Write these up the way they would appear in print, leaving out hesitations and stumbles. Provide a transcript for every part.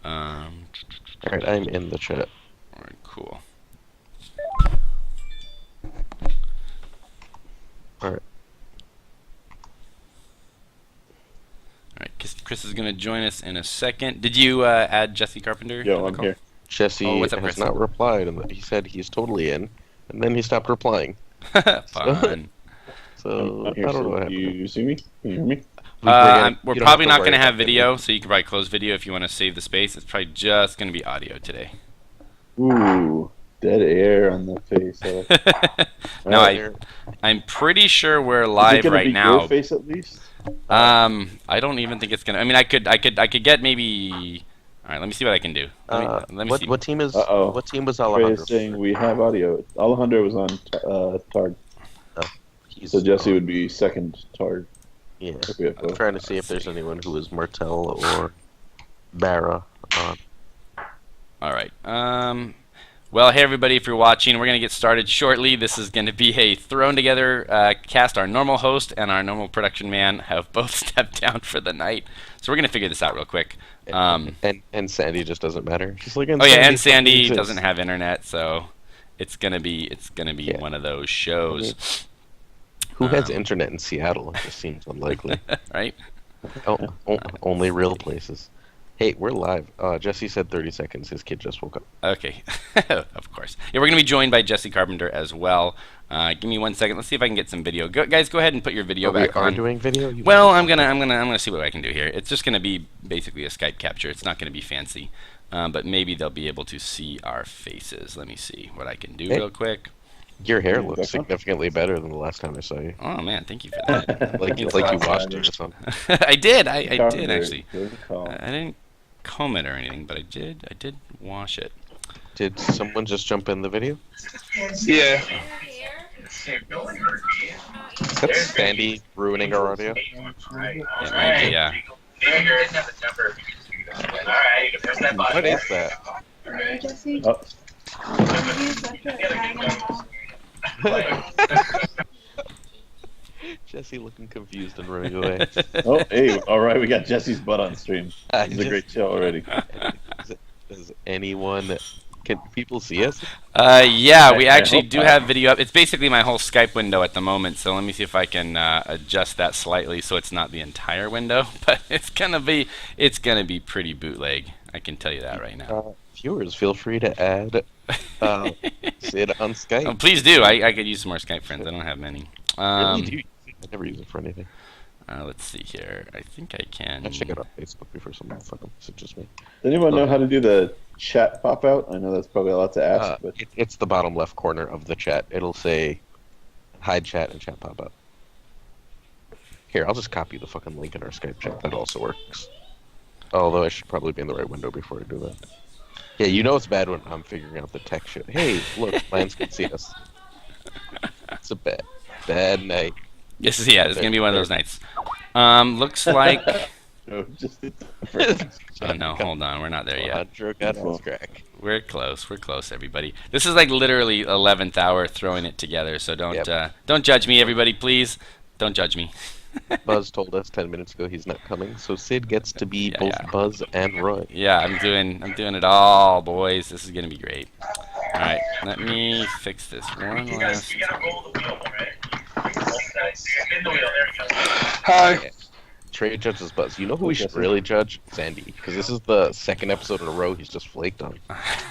Um, Alright, I'm in the chat. Alright, cool. Alright. Alright, Chris is gonna join us in a second. Did you add Jesse Carpenter? Yo, I'm here. Jesse Oh, what's up, has Chris? not replied, and he said he's totally in, and then he stopped replying. Fun. So, I'm here. I don't know what Do happened. you see me? Can you hear me? We're you don't probably have to not worry going to have about it. video, so you can probably close video if you want to save the space. It's probably just going to be audio today. Ooh, dead air on the face. No, Alright. I'm pretty sure we're Is it live gonna right be now. Your face at least. I don't even think it's gonna. I mean, I could get maybe. All right, let me see what I can do. Let me see. What team is? Uh-oh. What team was Trey Alejandro? is saying we have audio. Alejandro was on Targ, so Jesse would be second Targ. Yeah. If we have I'm both. trying to see if there's anyone who is Martel or Barra on. All right. Well, hey everybody, if you're watching, we're gonna get started shortly. This is gonna be a thrown together cast. Our normal host and our normal production man have both stepped down for the night, so we're gonna figure this out real quick. And Sandy just doesn't matter. Just like, Oh yeah, and Sandy exists. doesn't have internet, so it's gonna be Yeah. one of those shows. Who has internet in Seattle? It just seems unlikely. Right? Only real places. Hey, we're live. Jesse said 30 seconds. His kid just woke up. Okay, of course. Yeah, we're gonna be joined by Jesse Carpenter as well. Give me 1 second. Let's see if I can get some video. Guys, go ahead and put your video back We are on. doing video. Well, I'm gonna see what I can do here. It's just gonna be basically a Skype capture. It's not gonna be fancy, but maybe they'll be able to see our faces. Let me see what I can do real quick. Your hair looks significantly better than the last time I saw you. Oh man, thank you for that. Like you washed it or something. I did. I did actually. Good call. I didn't comb it or anything, but I did wash it. Did someone just jump in the video? Yeah. Is that Sandy ruining our audio? It might be, yeah. What is that? Jesse, Oh, you left it hanging out. Jesse looking confused and running away. oh, hey, all right, we got Jesse's butt on stream. I This is a great show already. Does anyone? Can people see us? Yeah, we I actually hope do not. have video up. It's basically my whole Skype window at the moment, so let me see if I can adjust that slightly so it's not the entire window. But it's gonna be pretty bootleg. I can tell you that right now. Viewers, feel free to add Sid on Skype. Oh, please do. I could use some more Skype friends. I don't have many. Really do. I never use it for anything. Let's see here. I think I can. I check it on Facebook before someone fucking messages me. Does anyone know how to do the chat pop out? I know that's probably a lot to ask, but It's the bottom left corner of the chat. It'll say hide chat and chat pop up. Here, I'll just copy the fucking link in our Skype chat. That also works. Although I should probably be in the right window before I do that. Yeah, you know it's bad when I'm figuring out the tech shit. Hey, look, Lance can see us. It's a bad night. Yes, yeah, it's gonna be one of those nights. Looks like. no, just Oh no, hold on, we're not there yet. Andrew got his crack. We're close, everybody. This is like literally 11th hour throwing it together, so don't judge me, everybody, please. Don't judge me. Buzz told us 10 minutes ago he's not coming, so Sid gets to be both yeah. Buzz and Roy. Yeah, I'm doing it all, boys. This is gonna be great. All right, let me fix this one last. You gotta roll the wheel, right? Spin the wheel, there we go. Hi. Trey judges Buzz. You know who we should really judge? Sandy. Because this is the second episode in a row he's just flaked on.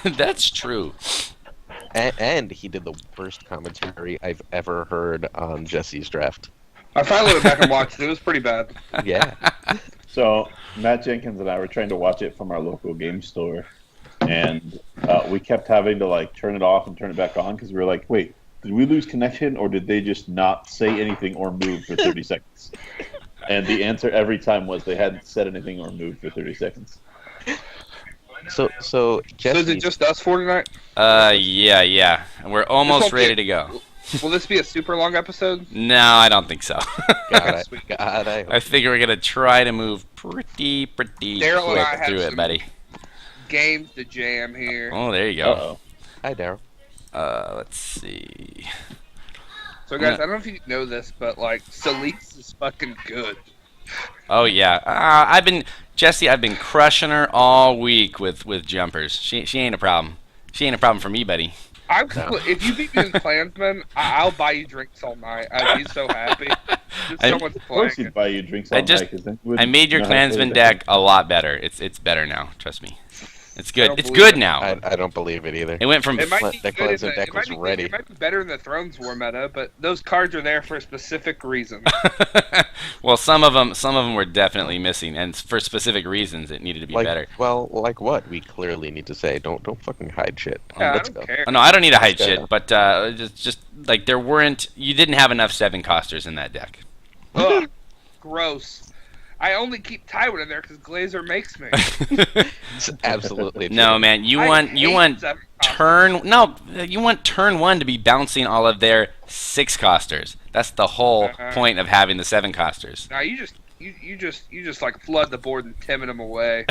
That's true. And he did the worst commentary I've ever heard on Jesse's draft. I finally went back and watched it. It was pretty bad. Yeah. So Matt Jenkins and I were trying to watch it from our local game store, and we kept having to like turn it off and turn it back on because we were like, wait, did we lose connection or did they just not say anything or move for 30 seconds? And the answer every time was they hadn't said anything or moved for 30 seconds. So Jesse. So is it just us for tonight? Yeah. And we're almost won't be- ready to go. Will this be a super long episode? No, I don't think so. God, I I think we're gonna try to move pretty Daryl and I quick have through it, some- buddy. Games to jam here. Oh, there you go. Uh-oh. Hi, Daryl. Let's see. So guys, I don't know if you know this, but like Salix is fucking good. Oh yeah, Jesse, I've been crushing her all week with jumpers. She ain't a problem. She ain't a problem for me, buddy. If you beat me in Klansman, I'll buy you drinks all night. I'd be so happy. Just I- someone's Of course, playing. he'd buy you drinks all I just- night. 'Cause then you wouldn't I made your know how to play Klansman the deck a lot better. It's better now. Trust me. It's I good. don't It's believe good it. now. I don't believe it either. It went from It might be That good in Klansman the, deck it might was be, ready. It might be better in the Thrones War meta, but those cards are there for a specific reason. Well, some of them were definitely missing, and for specific reasons, it needed to be Like, better. well, like what? We clearly need to say, don't fucking hide shit. Yeah, I Let's don't go. care. Oh, no, I don't need to hide Let's go. shit, but just like you didn't have enough 7-costers in that deck. Ugh, gross. I only keep Tywin in there because Glazer makes me. It's absolutely true. No, man, you want turn turn 1 to be bouncing all of their 6-costers. That's the whole point of having the 7-costers. Now you just like flood the board and timid them away.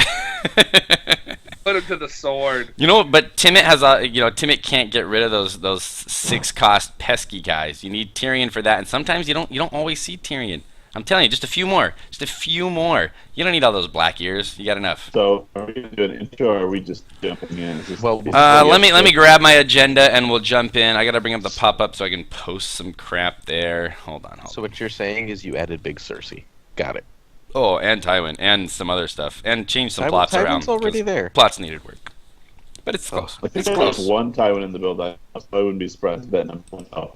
Put them to the sword. You know, but Timit has Timit can't get rid of those 6-cost pesky guys. You need Tyrion for that, and sometimes you don't always see Tyrion. I'm telling you, just a few more. You don't need all those black ears. You got enough. So, are we going to do an intro, or are we just jumping in? Is this- Well, Let me grab my agenda and we'll jump in. I gotta bring up the pop-up so I can post some crap there. Hold on. So what you're saying is you added Big Cersei. Got it. Oh, and Tywin and some other stuff and changed some Tywin- plots Tywin's around. already 'cause there. Plots needed work, but it's close. I think It's I close. have one Tywin in the build. I wouldn't be surprised betting I'm one. Oh,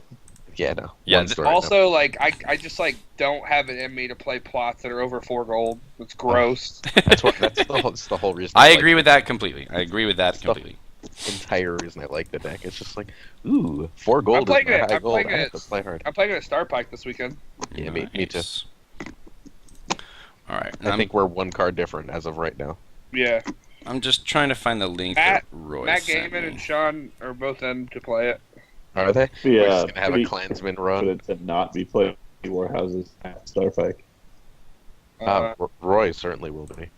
Yeah, no. Yeah, One story, no. Also, like I just like don't have it in me to play plots that are over 4 gold. It's gross. That's the whole reason. I like agree with that completely. I agree with that Stuff. completely. the entire reason I like the deck. It's just like, ooh, 4 gold I'm is playing my it. high I'm gold. playing I have it. to play hard. I'm playing a Star Pike this weekend. Yeah, me too. Nice. All right. I think we're 1 card different as of right now. Yeah. I'm just trying to find the link Matt- that Roy Matt sent Gaiman me. and Sean are both in to play it. Are they? Yeah, We're just gonna have a pretty Klansman run. confident to not be playing Warhouses at Starpike. Roy certainly will be.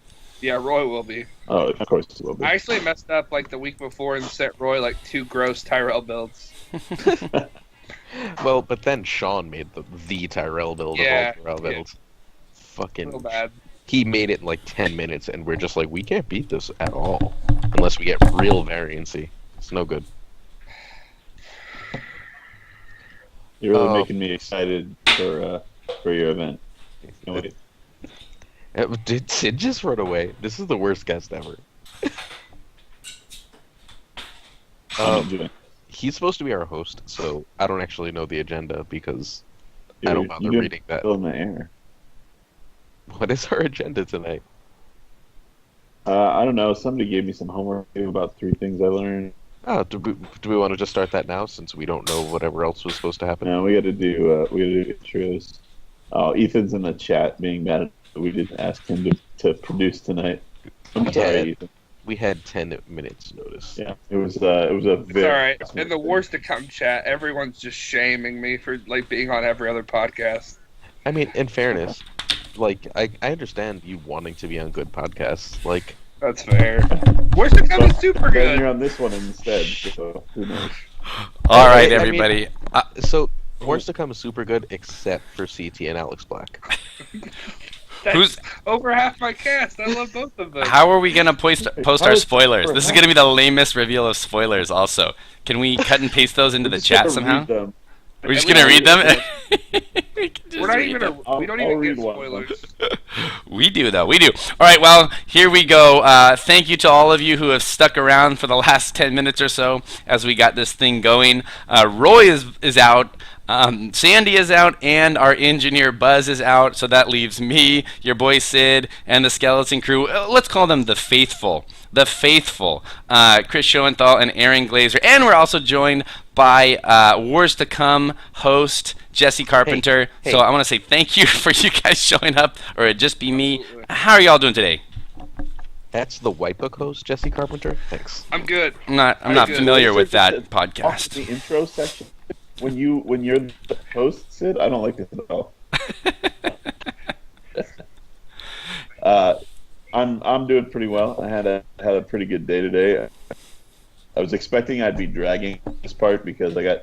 Yeah, Roy will be. Oh, of course it will be. I actually messed up like the week before and set Roy like 2 gross Tyrell builds. Well, but then Sean made the Tyrell build Yeah, of all Tyrell yeah. builds. Fucking. Real bad. He made it in like 10 minutes, and we're just like, we can't beat this at all unless we get real variancy. It's no good. You're really Oh. making me excited for your event. Can't wait. Did Sid just run away? This is the worst guest ever. I'm enjoying. He's supposed to be our host, so I don't actually know the agenda because I You're- don't bother you're reading that. Still in the air. What is our agenda tonight? I don't know. Somebody gave me some homework about 3 things I learned. Oh, do we want to just start that now since we don't know whatever else was supposed to happen? No, we got to do intros. Oh, Ethan's in the chat being mad at we didn't ask him to produce tonight. I'm We sorry, had- Ethan. We had 10 minutes notice. Yeah, it was a It's very. alright. In the worst to come chat, everyone's just shaming me for like being on every other podcast. I mean, in fairness, like I understand you wanting to be on good podcasts. Like, That's fair. Worst to come is super Then you're good. on this one instead, so who knows? All right, I mean- everybody. so Wars to Come is super good except for CT and Alex Black. That's Who's- over half my cast? I love both of them. How are we gonna post How our is- spoilers? This is gonna be the lamest reveal of spoilers. Also, can we cut and paste those into the Just chat gotta somehow? read them. We're just We gonna don't read them. We can just We're not read even. them. We don't I'll even read get one. spoilers. We do, though. We do. All right, well, here we go. Thank you to all of you who have stuck around for the last 10 minutes or so as we got this thing going. Roy is out. Sandy is out, and our engineer Buzz is out. So that leaves me, your boy Sid, and the skeleton crew. Let's call them the faithful. The faithful. Chris Schoenthal and Aaron Glazer. And we're also joined by Wars to Come host Jesse Carpenter. Hey. So I want to say thank you for you guys showing up, or it'd just be me. How are y'all doing today? That's the White Book host, Jesse Carpenter. Thanks. I'm good. I'm not Good. familiar with that Off podcast. the intro section. When you're the host, Sid, I don't like this at all. I'm doing pretty well. I had a pretty good day today. I was expecting I'd be dragging this part because I got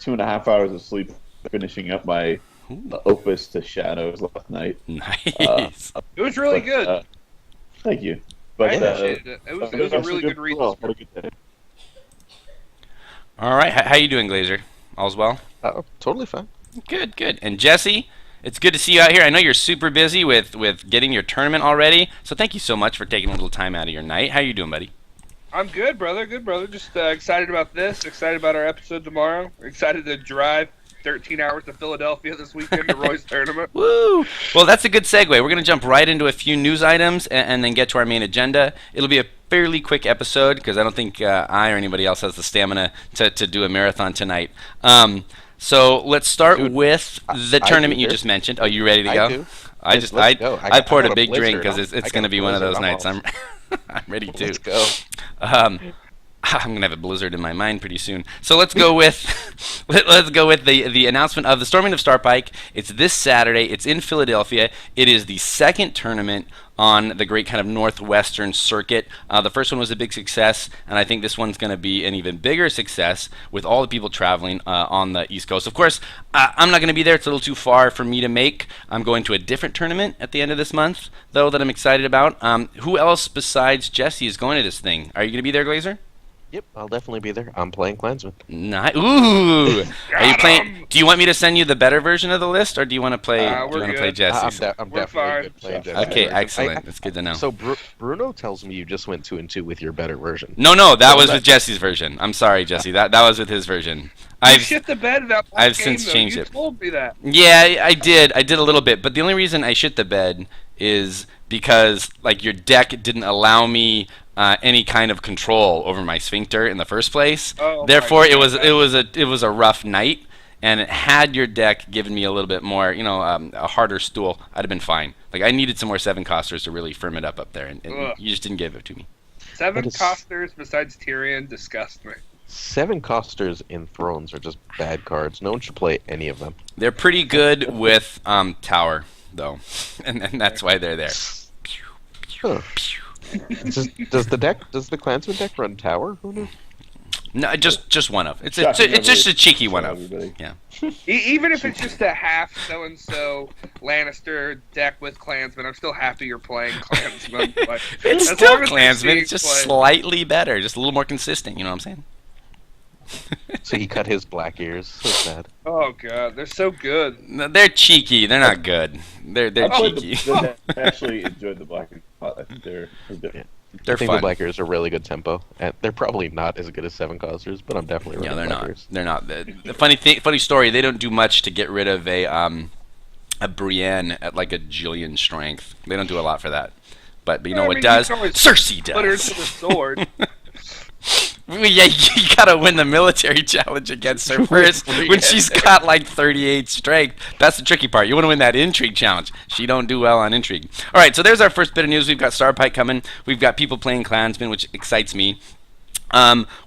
2.5 hours of sleep finishing up my Opus to Shadows last night. Nice. It was really But, good. Thank you. I But appreciated it. It was a really good read. Well, had a good day. All right, how you doing, Glazer? All's well? Oh, totally fine. Good, good. And Jesse, it's good to see you out here. I know you're super busy with getting your tournament already, so thank you so much for taking a little time out of your night. How you doing, buddy? I'm good, brother. Good, brother. Just excited about this. Excited about our episode tomorrow. Excited to drive 13 hours to Philadelphia this weekend to Roy's tournament. Woo! Well, that's a good segue. We're going to jump right into a few news items and then get to our main agenda. It'll be a fairly quick episode because I don't think I or anybody else has the stamina to do a marathon tonight. So let's start with the tournament you just mentioned. Oh, you ready to go? I do. I go. I poured I a got a big drink blizzard. because I it's got going to a be one of those blizzard. nights. I'm ready to. Let's go. I'm gonna have a blizzard in my mind pretty soon. So let's go with let's go with the announcement of the Storming of Starpike. It's this Saturday. It's in Philadelphia. It is the second tournament on the great kind of Northwestern circuit. The first one was a big success, and I think this one's going to be an even bigger success with all the people traveling on the East Coast. Of course, I'm not going to be there. It's a little too far for me to make. I'm going to a different tournament at the end of this month, though, that I'm excited about. Who else besides Jesse is going to this thing? Are you going to be there, Glazer? Yep, I'll definitely be there. I'm playing Klansman. Ooh! Are you playing? Do you want me to send you the better version of the list, or do you want to play? Do you we're want to good. play Jesse's? I'm We're definitely fine. good playing Okay, Jesse's Okay, version. excellent. That's good to know. So Bruno tells me you just went 2-2 with your better version. No, that was with Jesse's version. I'm sorry, Jesse. That was with his version. You I've shit the bed that one I've game, since though. changed you it. told me that. Yeah, I did. I did a little bit, but the only reason I shit the bed is because like your deck didn't allow me any kind of control over my sphincter in the first place. Oh, Therefore, my it was a rough night, and had your deck given me a little bit more, a harder stool, I'd have been fine. Like I needed some more 7-costers to really firm it up there, and Ugh. you just didn't give it to me. 7 That is- costers besides Tyrion disgust me. 7 Costers in Thrones are just bad cards. No one should play any of them. They're pretty good with Tower, though, and that's why they're there. Huh. Does the Klansman deck run Tower? Who knew? No, just one of. It's Shocking just a cheeky for one of. everybody. Yeah. Even if it's just a half so-and-so Lannister deck with Klansmen, I'm still happy you're playing Klansmen. Like, It's as still long as they're Klansman. being It's just played. slightly better, just a little more consistent. You know what I'm saying? So he cut his black ears. So sad. Oh god, they're so good. No, they're cheeky. They're not good. They're I played cheeky. I actually enjoyed the Black and Pot. I think they're good. Yeah. They're I think fun. the black ears are really good tempo, and they're probably not as good as 7 Costers, but I'm definitely Yeah, running they're black not. ears. They're not. The funny story. They don't do much to get rid of a Brienne at like a Jillian strength. They don't do a lot for that. But you know I what mean, does? you can always Cersei Put her does. into the sword. Well, yeah, you gotta win the military challenge against her first when she's got like 38 strength. That's the tricky part. You want to win that intrigue challenge. She don't do well on intrigue. All right, so there's our first bit of news. We've got Starpike coming. We've got people playing Klansmen, which excites me.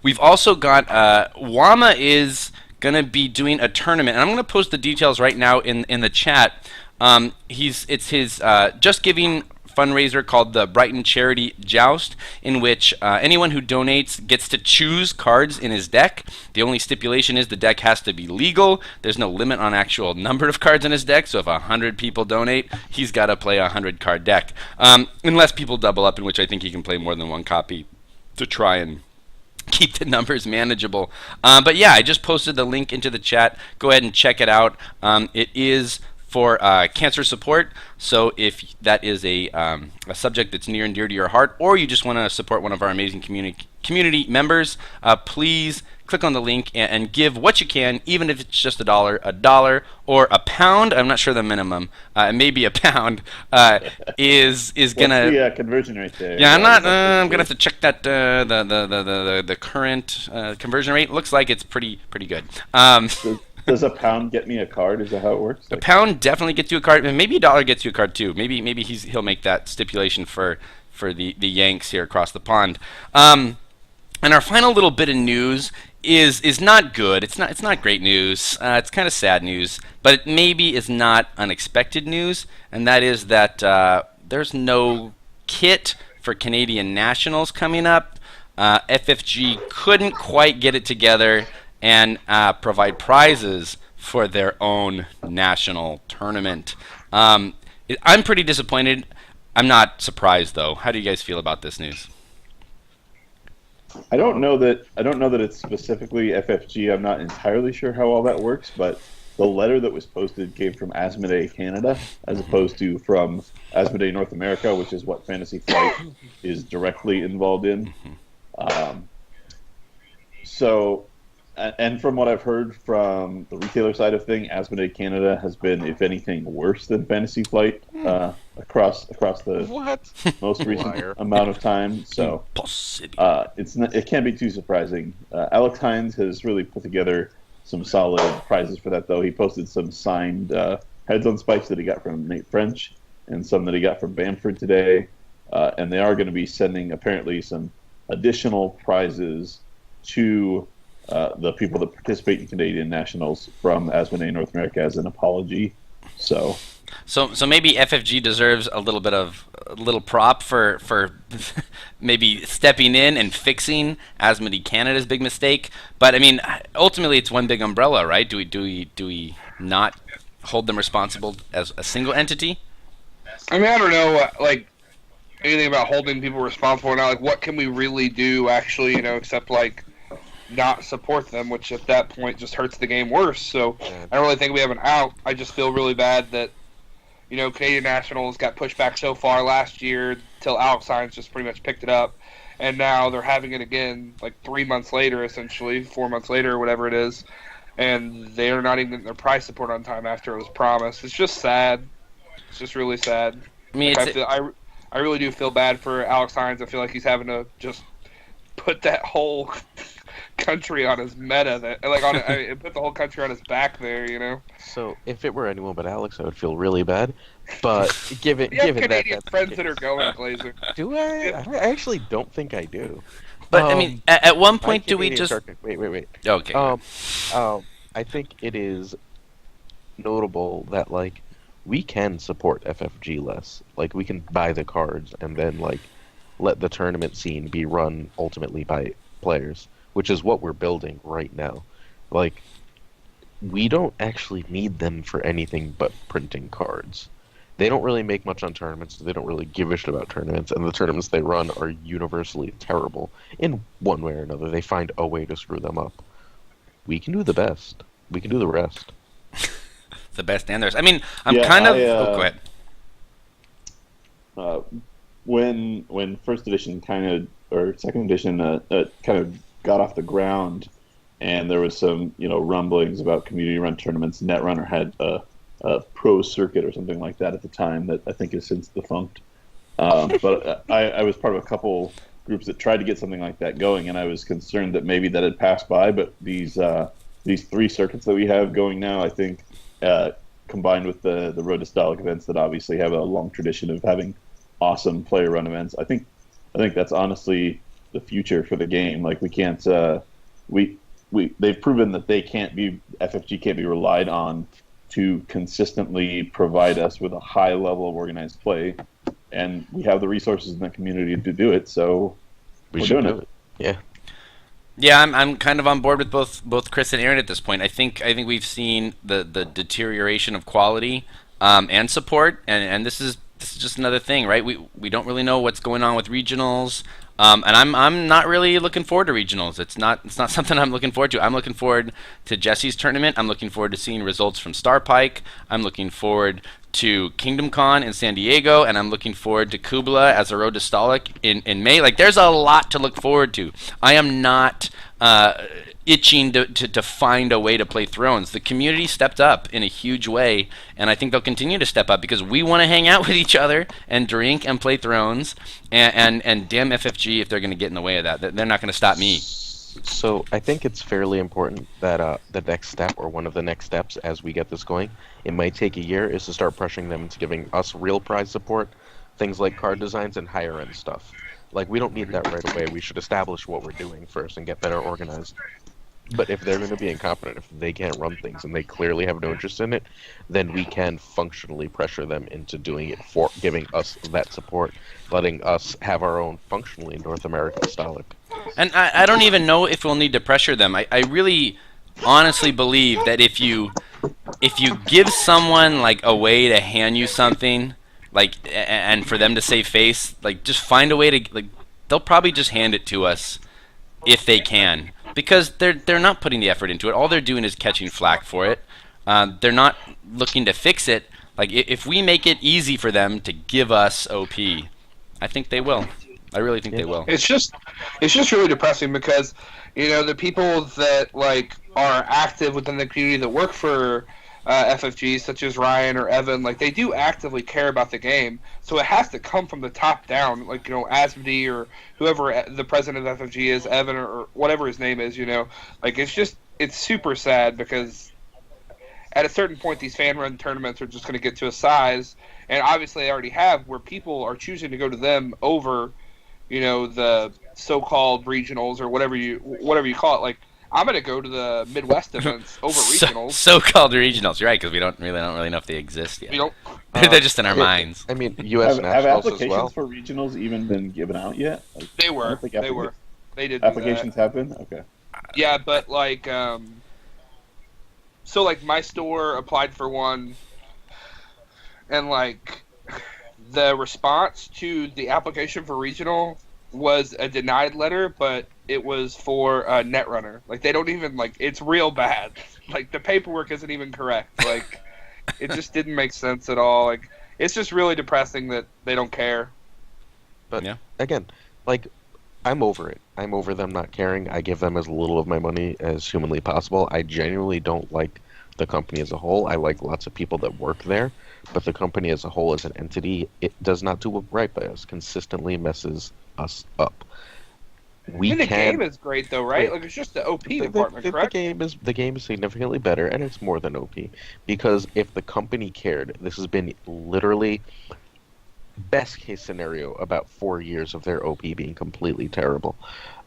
We've also got Wama is gonna be doing a tournament, and I'm gonna post the details right now in the chat. It's his Just Giving fundraiser called the Brighton Charity Joust, in which anyone who donates gets to choose cards in his deck. The only stipulation is the deck has to be legal. There's no limit on actual number of cards in his deck, so if 100 people donate, he's got to play a 100-card deck. Unless people double up, in which I think he can play more than one copy to try and keep the numbers manageable. But yeah, I just posted the link into the chat. Go ahead and check it out. It is for cancer support. So if that is a subject that's near and dear to your heart, or you just want to support one of our amazing community members, please click on the link and give what you can, even if it's just $1 or a pound. I'm not sure the minimum. Maybe a pound is gonna. What's the conversion rate there? Yeah, I'm gonna have to check that the current conversion rate. Looks like it's pretty good. Does a pound get me a card? Is that how it works? A pound definitely gets you a card, and maybe $1 gets you a card too. Maybe he'll make that stipulation for the Yanks here across the pond. And our final little bit of news is not good. It's not great news. It's kind of sad news, but it maybe is not unexpected news, and that is that there's no kit for Canadian Nationals coming up. FFG couldn't quite get it together and provide prizes for their own national tournament. I'm pretty disappointed. I'm not surprised though. How do you guys feel about this news? I don't know that it's specifically FFG. I'm not entirely sure how all that works, but the letter that was posted came from Asmodee Canada as opposed to from Asmodee North America, which is what Fantasy Flight is directly involved in. Um, so, and from what I've heard from the retailer side of thing, Asmodee Canada has been, if anything, worse than Fantasy Flight across the What? most recent Liar. amount of time. So it can't be too surprising. Alex Hines has really put together some solid prizes for that, though. He posted some signed heads on spikes that he got from Nate French and some that he got from Bamford today. And they are going to be sending apparently some additional prizes to the people that participate in Canadian Nationals from Asmodee North America as an apology. So maybe FFG deserves a little prop for maybe stepping in and fixing Asmodee Canada's big mistake. But I mean, ultimately, it's one big umbrella, right? Do we not hold them responsible as a single entity? I mean, I don't know, like anything about holding people responsible or not. Like, what can we really do, actually? Except like not support them, which at that point just hurts the game worse. So I don't really think we have an out. I just feel really bad that Canadian Nationals got pushed back so far last year till Alex Hines just pretty much picked it up, and now they're having it again like 3 months later, essentially 4 months later, or whatever it is, and they are not even getting their prize support on time after it was promised. It's just sad. It's just really sad. I mean, I really do feel bad for Alex Hines. I feel like he's having to just put that whole country on his meta, put the whole country on his back there. So if it were anyone but Alex, I would feel really bad. But given Canadian that's friends the that are case. going, Glazer. Do I? I actually don't think I do. but I mean, at one point, do we Canadian just? Shark- Wait. Okay. I think it is notable that we can support FFG less. Like we can buy the cards and then let the tournament scene be run ultimately by players, which is what we're building right now. We don't actually need them for anything but printing cards. They don't really make much on tournaments. They don't really give a shit about tournaments, and the tournaments they run are universally terrible in one way or another. They find a way to screw them up. We can do the best. We can do the rest. The best and theirs. I mean, I'm Yeah, kind of. I, go ahead. When first edition or second edition kind of got off the ground, and there was some rumblings about community run tournaments. Netrunner had a pro circuit or something like that at the time that I think is since defunct. But I was part of a couple groups that tried to get something like that going, and I was concerned that maybe that had passed by. But these 3 circuits that we have going now, I think, combined with the Road to Stalic events that obviously have a long tradition of having awesome player run events, I think that's honestly the future for the game. We can't they've proven that FFG can't be relied on to consistently provide us with a high level of organized play, and we have the resources in the community to do it, so we're doing it. Yeah. Yeah, I'm kind of on board with both Chris and Aaron at this point. I think we've seen the deterioration of quality and support, and this is just another thing, right? We don't really know what's going on with regionals, and I'm not really looking forward to regionals. It's not something I'm looking forward to. I'm looking forward to Jesse's tournament. I'm looking forward to seeing results from Star Pike. I'm looking forward to Kingdom Con in San Diego, and I'm looking forward to Kubla as a Road to Stalic in May. There's a lot to look forward to. I am not itching to find a way to play Thrones. The community stepped up in a huge way, and I think they'll continue to step up because we want to hang out with each other and drink and play Thrones, and damn FFG if they're going to get in the way of that. They're not going to stop me. So I think it's fairly important that the next step, or one of the next steps as we get this going, it might take a year, is to start pressuring them into giving us real prize support, things like card designs and higher end stuff. We don't need that right away. We should establish what we're doing first and get better organized. But if they're going to be incompetent, if they can't run things and they clearly have no interest in it, then we can functionally pressure them into doing it, for giving us that support, letting us have our own functionally North American Stalic. And I don't even know if we'll need to pressure them. I really honestly believe that if you give someone a way to hand you something and for them to save face, like, just find a way to, like, they'll probably just hand it to us if they can, because they're not putting the effort into it. All they're doing is catching flack for it. They're not looking to fix it. Like, if we make it easy for them to give us OP, I think they will. I really think they will. It's just really depressing because, the people that like are active within the community that work for FFG, such as Ryan or Evan, like they do actively care about the game. So it has to come from the top down, like Asmodee or whoever the president of FFG is, Evan or whatever his name is. Like it's super sad because at a certain point these fan run tournaments are just going to get to a size, and obviously they already have, where people are choosing to go to them over the so-called regionals or whatever you call it. Like, I'm gonna go to the Midwest events over regionals. So-called regionals, you're right, because we don't really know if they exist yet. We don't. They're just in our minds. I mean, U.S. Have nationals applications as well. for regionals even been given out yet? Like, They I were. don't think They were. They did. Applications have been? Okay. Yeah, but like, so like my store applied for one, and like, the response to the application for regional was a denied letter, but it was for Netrunner. Like, they don't even, like, it's real bad. Like, the paperwork isn't even correct. Like, it just didn't make sense at all. Like, it's just really depressing that they don't care. But Yeah. again, like, I'm over it. I'm over them not caring. I give them as little of my money as humanly possible. I genuinely don't like the company as a whole. I like lots of people that work there, but the company as a whole, as an entity, it does not do right by us. Consistently messes us up. The game is great though, right? Like, it's just the OP department, correct? The game is significantly better, and it's more than OP. Because if the company cared, this has been literally best case scenario about 4 years of their OP being completely terrible.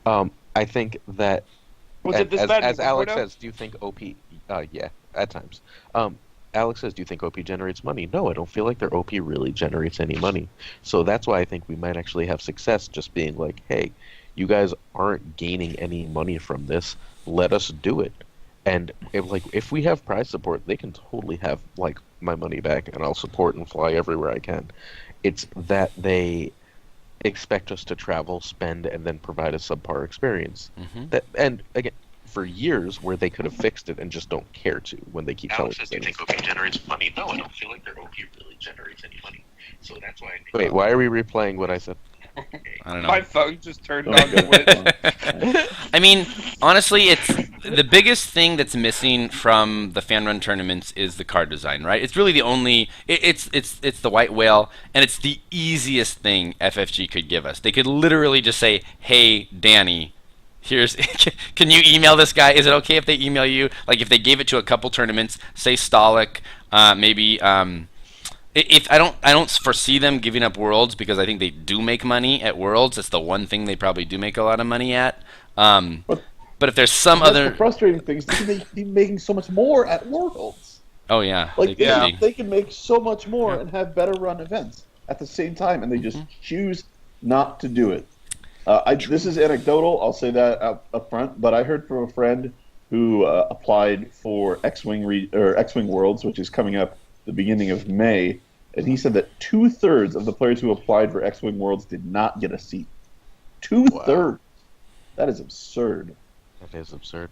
I think that as Alex says, do you think OP? Yeah, at times. Alex says, do you think OP generates money? No, I don't feel like their OP really generates any money. So that's why I think we might actually have success just being like, hey, you guys aren't gaining any money from this. Let us do it. And if we have prize support, they can totally have like my money back, and I'll support and fly everywhere I can. It's that they expect us to travel, spend, and then provide a subpar experience. Mm-hmm. And again, for years where they could have fixed it and just don't care to when they keep telling us. Do you think OP generates money? No, I don't feel like their OP really generates any money. So that's why I think Wait, why are we replaying what I said? I don't know. My phone just turned on Twitch. I mean, honestly, it's the biggest thing that's missing from the fan run tournaments is the card design, right? It's really the only. It's the white whale, and it's the easiest thing FFG could give us. They could literally just say, "Hey, Danny, here's. Can you email this guy? Is it okay if they email you? Like, if they gave it to a couple tournaments, say Stolic, maybe." If I don't foresee them giving up Worlds, because I think they do make money at Worlds. That's the one thing they probably do make a lot of money at. But if there's some other the frustrating things, they can be making so much more at Worlds. Oh yeah, Like they they can make so much more and have better run events at the same time, and they just choose not to do it. This is anecdotal. I'll say that up front, but I heard from a friend who applied for X-Wing X-Wing Worlds, which is coming up the beginning of May. And he said that 2/3 of the players who applied for X-Wing Worlds did not get a seat. 2/3. Wow. That is absurd. That is absurd.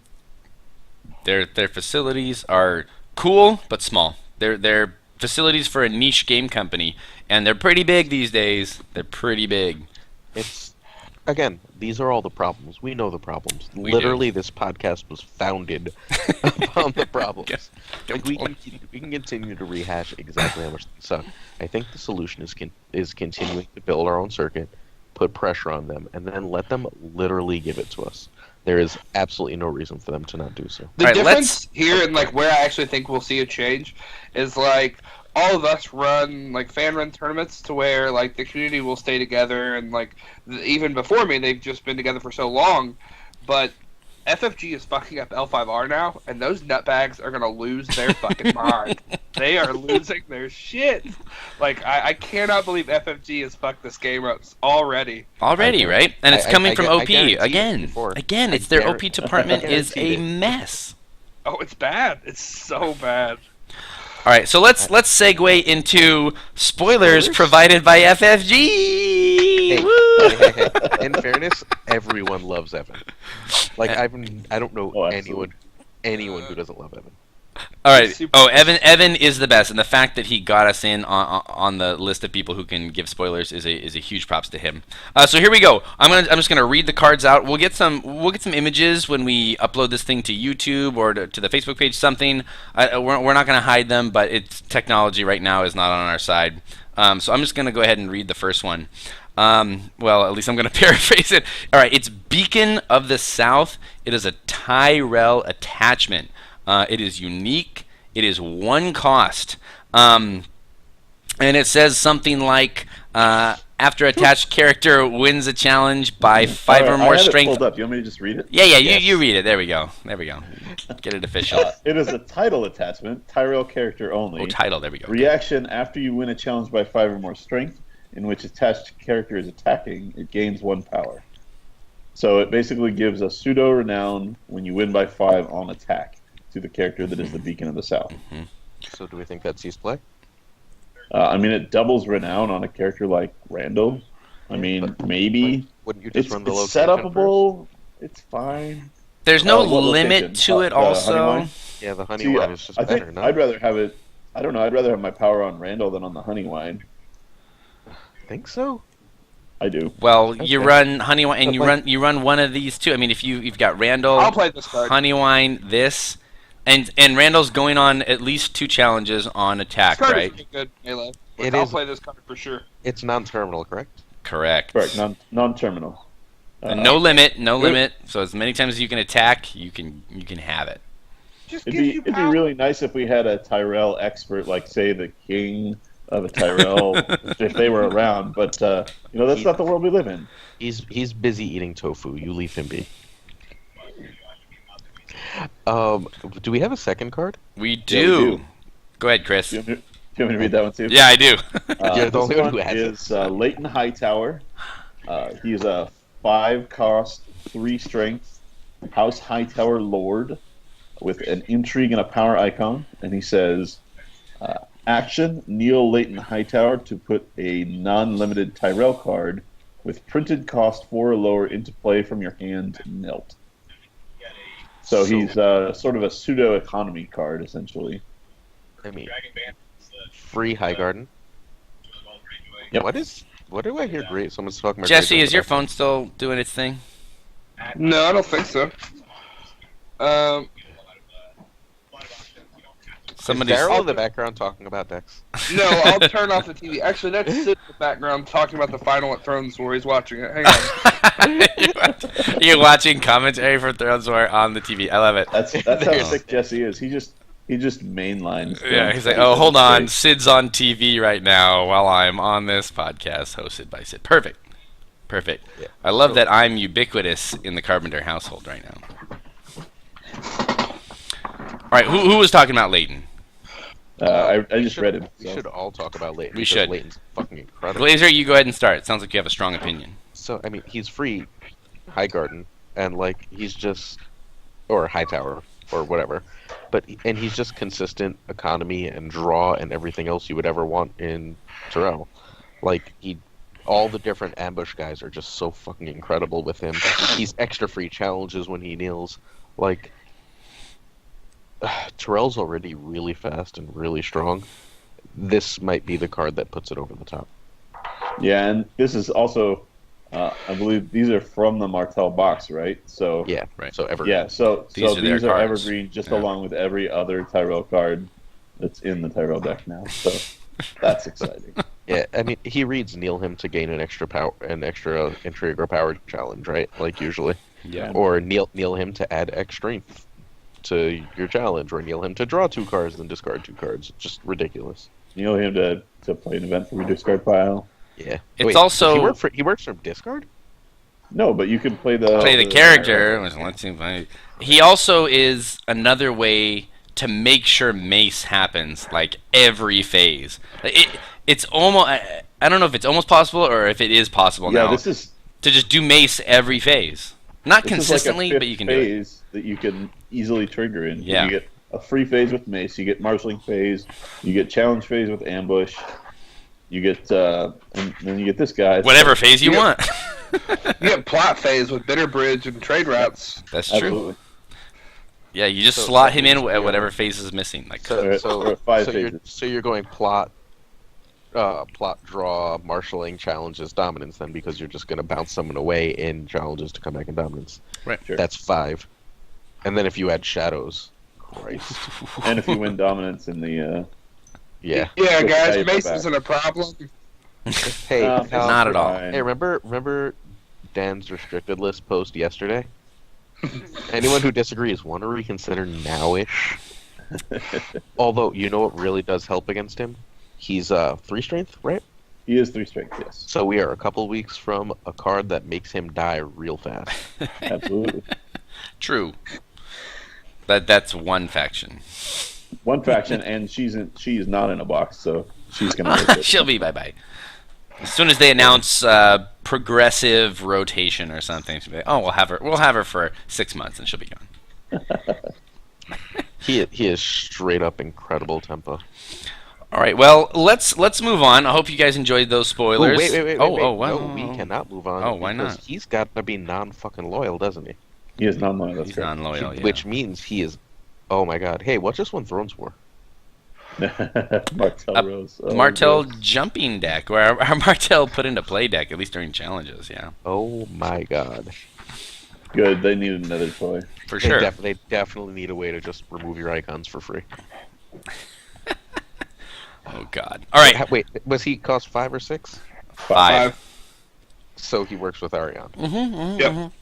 Their facilities are cool but small. They're facilities for a niche game company, and they're pretty big these days. They're pretty big. It's again, these are all the problems. We know the problems. Literally, this podcast was founded upon the problems. Like, we can continue to rehash exactly how much they suck. I think the solution is continuing to build our own circuit, put pressure on them, and then let them literally give it to us. There is absolutely no reason for them to not do so. The difference here, and like where I actually think we'll see a change, is like all of us run like fan run tournaments to where like the community will stay together, and like even before me, they've just been together for so long. But FFG is fucking up L5R now, and those nutbags are gonna lose their fucking mind. They are losing their shit. Like, I cannot believe FFG has fucked this game up already. Right? And it's coming from OP again. Again, It's their OP department is a mess. Oh, it's bad. It's so bad. All right, so let's segue into spoilers provided by FFG. Hey, Woo! In fairness, everyone loves Evan. Like I don't know Oh, absolutely. anyone who doesn't love Evan. All right. Super- Oh, Evan is the best, and the fact that he got us in on the list of people who can give spoilers is a huge props to him. So here we go. I'm just gonna read the cards out. We'll get some images when we upload this thing to YouTube or to the Facebook page. Something. We're not gonna hide them, but it's technology right now is not on our side. So I'm just gonna go ahead and read the first one. Well, at least I'm gonna paraphrase it. All right. It's Beacon of the South. It is a Tyrell attachment. It is unique. It is one cost. And it says something like, after attached character wins a challenge by 5 or Alright, I more have it strength. pulled up. You want me to just read it? Yeah, Yes. you read it. There we go. Get it official. It is a title attachment, Tyrell character only. Oh, title. There we go. Reaction after you win a challenge by 5 or more strength, in which attached character is attacking, it gains 1 power. So it basically gives a pseudo renown when you win by 5 on attack to the character that is the Beacon of the South. So do we think that sees play? I mean, it doubles renown on a character like Randall. I mean, maybe. Wouldn't you just It's run the it's location set-upable. It's fine. There's no What limit location? to it. The Also, Honeywine? first? Yeah, the honey See, one is just I better. think No? I'd rather have it. I don't know. I'd rather have my power on Randall than on the Honeywine. think so. I do. well, you Okay. run Honeywine, and But you run one of these two. I mean, if you've got Randall, I'll play this card. Honeywine, this, and Randall's going on at least 2 challenges on attack, This card right? is pretty good, melee. It I'll is- play this card for sure. It's non-terminal, correct? Correct. Correct. Non-terminal. And no limit, no good. limit. So as many times as you can attack, you can have it. Just It'd gives be you it'd be power. really nice if we had a Tyrell expert, like say the king of a Tyrell, if they were around. But that's not the world we live in. He's busy eating tofu. You leave him be. Do we have a second card? We do. do. Go ahead, Chris. Do you want me to read that one too? Yeah, I do. You're the This only one one who has is it. Leighton Hightower. He's a 5 cost, 3 strength, House Hightower Lord with an intrigue and a power icon. And he says, action, kneel Leighton Hightower to put a non-limited Tyrell card with printed cost 4 or lower into play from your hand, Milt. So he's sort of a pseudo-economy card, essentially. I mean, free High Garden. Yep. What do I hear? Great, someone's talking about. Jesse, Great is your Garden. phone still doing its thing? No, I don't think so. Somebody's. Is Daryl in the background talking about decks? No, I'll turn off the TV. Actually, that's Sid in the background talking about the final at Thrones War. He's watching it. Hang on. You're watching commentary for Thrones War on the TV. I love it. That's how sick Jesse is. He just mainlines. Yeah, things. he's like, oh, hold on, Sid's on TV right now while I'm on this podcast hosted by Sid. Perfect. Yeah. I love that I'm ubiquitous in the Carpenter household right now. All right, who was talking about Leighton? I just read it. We so. should all talk about Leighton. We because should. Leighton's fucking incredible. Glazer, you go ahead and start. It sounds like you have a strong opinion. So I mean, he's free, High Garden, and like he's just, or High Tower, or whatever, and he's just consistent economy and draw and everything else you would ever want in Terrell. Like all the different ambush guys are just so fucking incredible with him. He's extra free challenges when he kneels. Like Terrell's already really fast and really strong. This might be the card that puts it over the top. Yeah, and this is also, I believe these are from the Martell box, right? So Yeah, Right. So ever. yeah, so These are their these are cards. evergreen, just Yeah. along with every other Tyrell card that's in the Tyrell deck now. So that's exciting. Yeah, I mean, he reads kneel him to gain an extra intrigue or power challenge, right? Like usually, Yeah. or kneel him to add X strength to your challenge, or kneel him to draw 2 cards and discard 2 cards. Just ridiculous. You know him to play an event for your discard pile. Yeah, It's also- he works from discard. No, but you can play the character. Which let's see if he also is another way to make sure Mace happens like every phase. It's almost. I don't know if it's almost possible or if it is possible Yeah, now this is to just do Mace every phase. Not this consistently, is like a but you fifth can do it. phase that you can easily trigger in. Yeah. You get a free phase with mace. You get marshalling phase. You get challenge phase with ambush. You get and then you get this guy. Whatever phase you want. You get plot phase with bitter bridge and trade routes. That's true. Absolutely. Yeah, you just So slot that him in means at you're- whatever phase is missing. Like, Or at 5 phases. so you're going plot, draw, marshaling, challenges, dominance. Then because you're just going to bounce someone away in challenges to come back in dominance. right. Sure. That's 5, and then if you add shadows, Christ. And if you win dominance in the Yeah. Yeah, With guys, value Mace back. isn't a problem. Hey, Not at all. Hey, remember Dan's restricted list post yesterday? Anyone who disagrees, want to reconsider now-ish? Although, you know what really does help against him? He's 3 strength, right? he is 3 strength. Yes, So we are a couple weeks from a card that makes him die real fast. absolutely. True. That's one faction. One faction, and she is not in a box, so she's gonna make it. She'll be bye-bye. As soon as they announce progressive rotation or something, she'll be like, oh, we'll have her for 6 months, and she'll be gone. He is straight up incredible tempo. All right, well, let's move on. I hope you guys enjoyed those spoilers. Wait. Wow. No, we cannot move on. Oh, why because not? He's got to be non-fucking loyal, doesn't he? He is non-loyal. That's He's correct. non-loyal, yeah. Which means he is... Oh my god. Hey, what's this one Thrones War? Martel Rose. Oh, Martel yes. jumping deck, or our Martel put into play deck, at least during challenges, yeah. Oh my god. Good. They need another toy. For They, sure. they definitely need a way to just remove your icons for free. Oh, God. All right, Wait, was he cost 5 or 6? 5. So he works with Arion. Yep.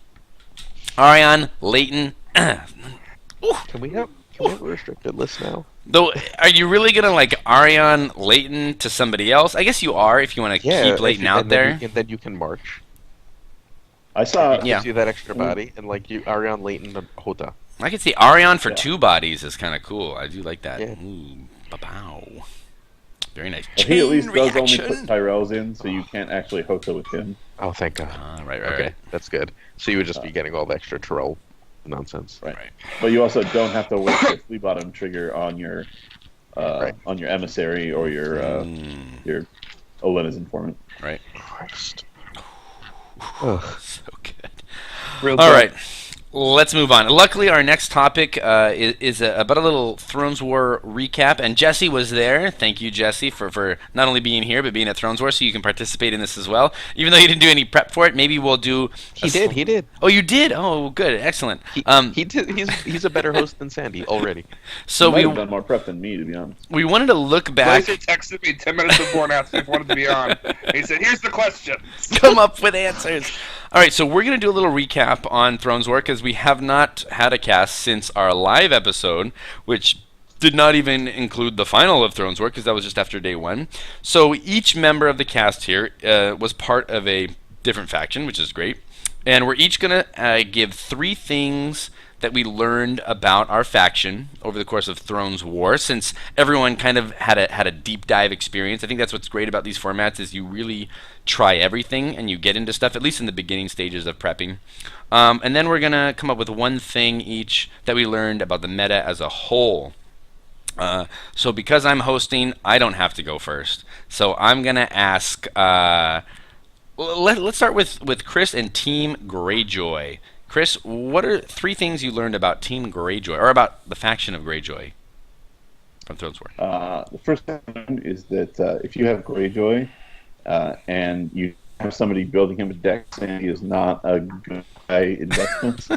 Arion, Leighton. Can we have a restricted list now? Though, are you really going to like Arion, Leighton to somebody else? I guess you are if you want to keep Leighton out there. And then you can march. I saw. Yeah. Gives you that extra body, and like you, Arion, Leighton, and Hota. I could see Arion for Yeah. 2 bodies is kind of cool. I do like that. Yeah. Ooh, ba-pow. Very nice. He at least Chain does only reaction. put Tyrells in, so you can't actually Hota with him. Oh, thank God. Right. Okay, that's good. So you would just be getting all the extra Tyrell nonsense. Right. Right. But you also don't have to waste the flea bottom trigger on your Right. on your emissary or your Olena's informant. Right. Christ. Ugh. So good. Real All talk. right. Let's move on. Luckily, our next topic is about a little Thrones War recap, and Jesse was there. Thank you, Jesse, for not only being here, but being at Thrones War, so you can participate in this as well. Even though you didn't do any prep for it, maybe we'll do... He did. Oh, you did? Oh, good. Excellent. He did. He's a better host than Sandy already. So He might we have done more prep than me, to be honest. we wanted to look back, Blazer texted me 10 minutes before and asked if I wanted to be on. He said, here's the question. come up with answers. All right, so we're going to do a little recap on Thrones War, because we have not had a cast since our live episode, which did not even include the final of Thrones War, because that was just after day 1. So each member of the cast here was part of a different faction, which is great. And we're each going to give 3 things that we learned about our faction over the course of Thrones War, since everyone kind of had a deep dive experience. I think that's what's great about these formats, is you really try everything and you get into stuff, at least in the beginning stages of prepping. And then we're going to come up with 1 thing each that we learned about the meta as a whole. So because I'm hosting, I don't have to go first. So I'm going to ask... let's start with Chris and Team Greyjoy. Chris, what are 3 things you learned about Team Greyjoy, or about the faction of Greyjoy from Thrones War? The first thing is that if you have Greyjoy and you have somebody building him a deck, Sandy is not a good guy investment.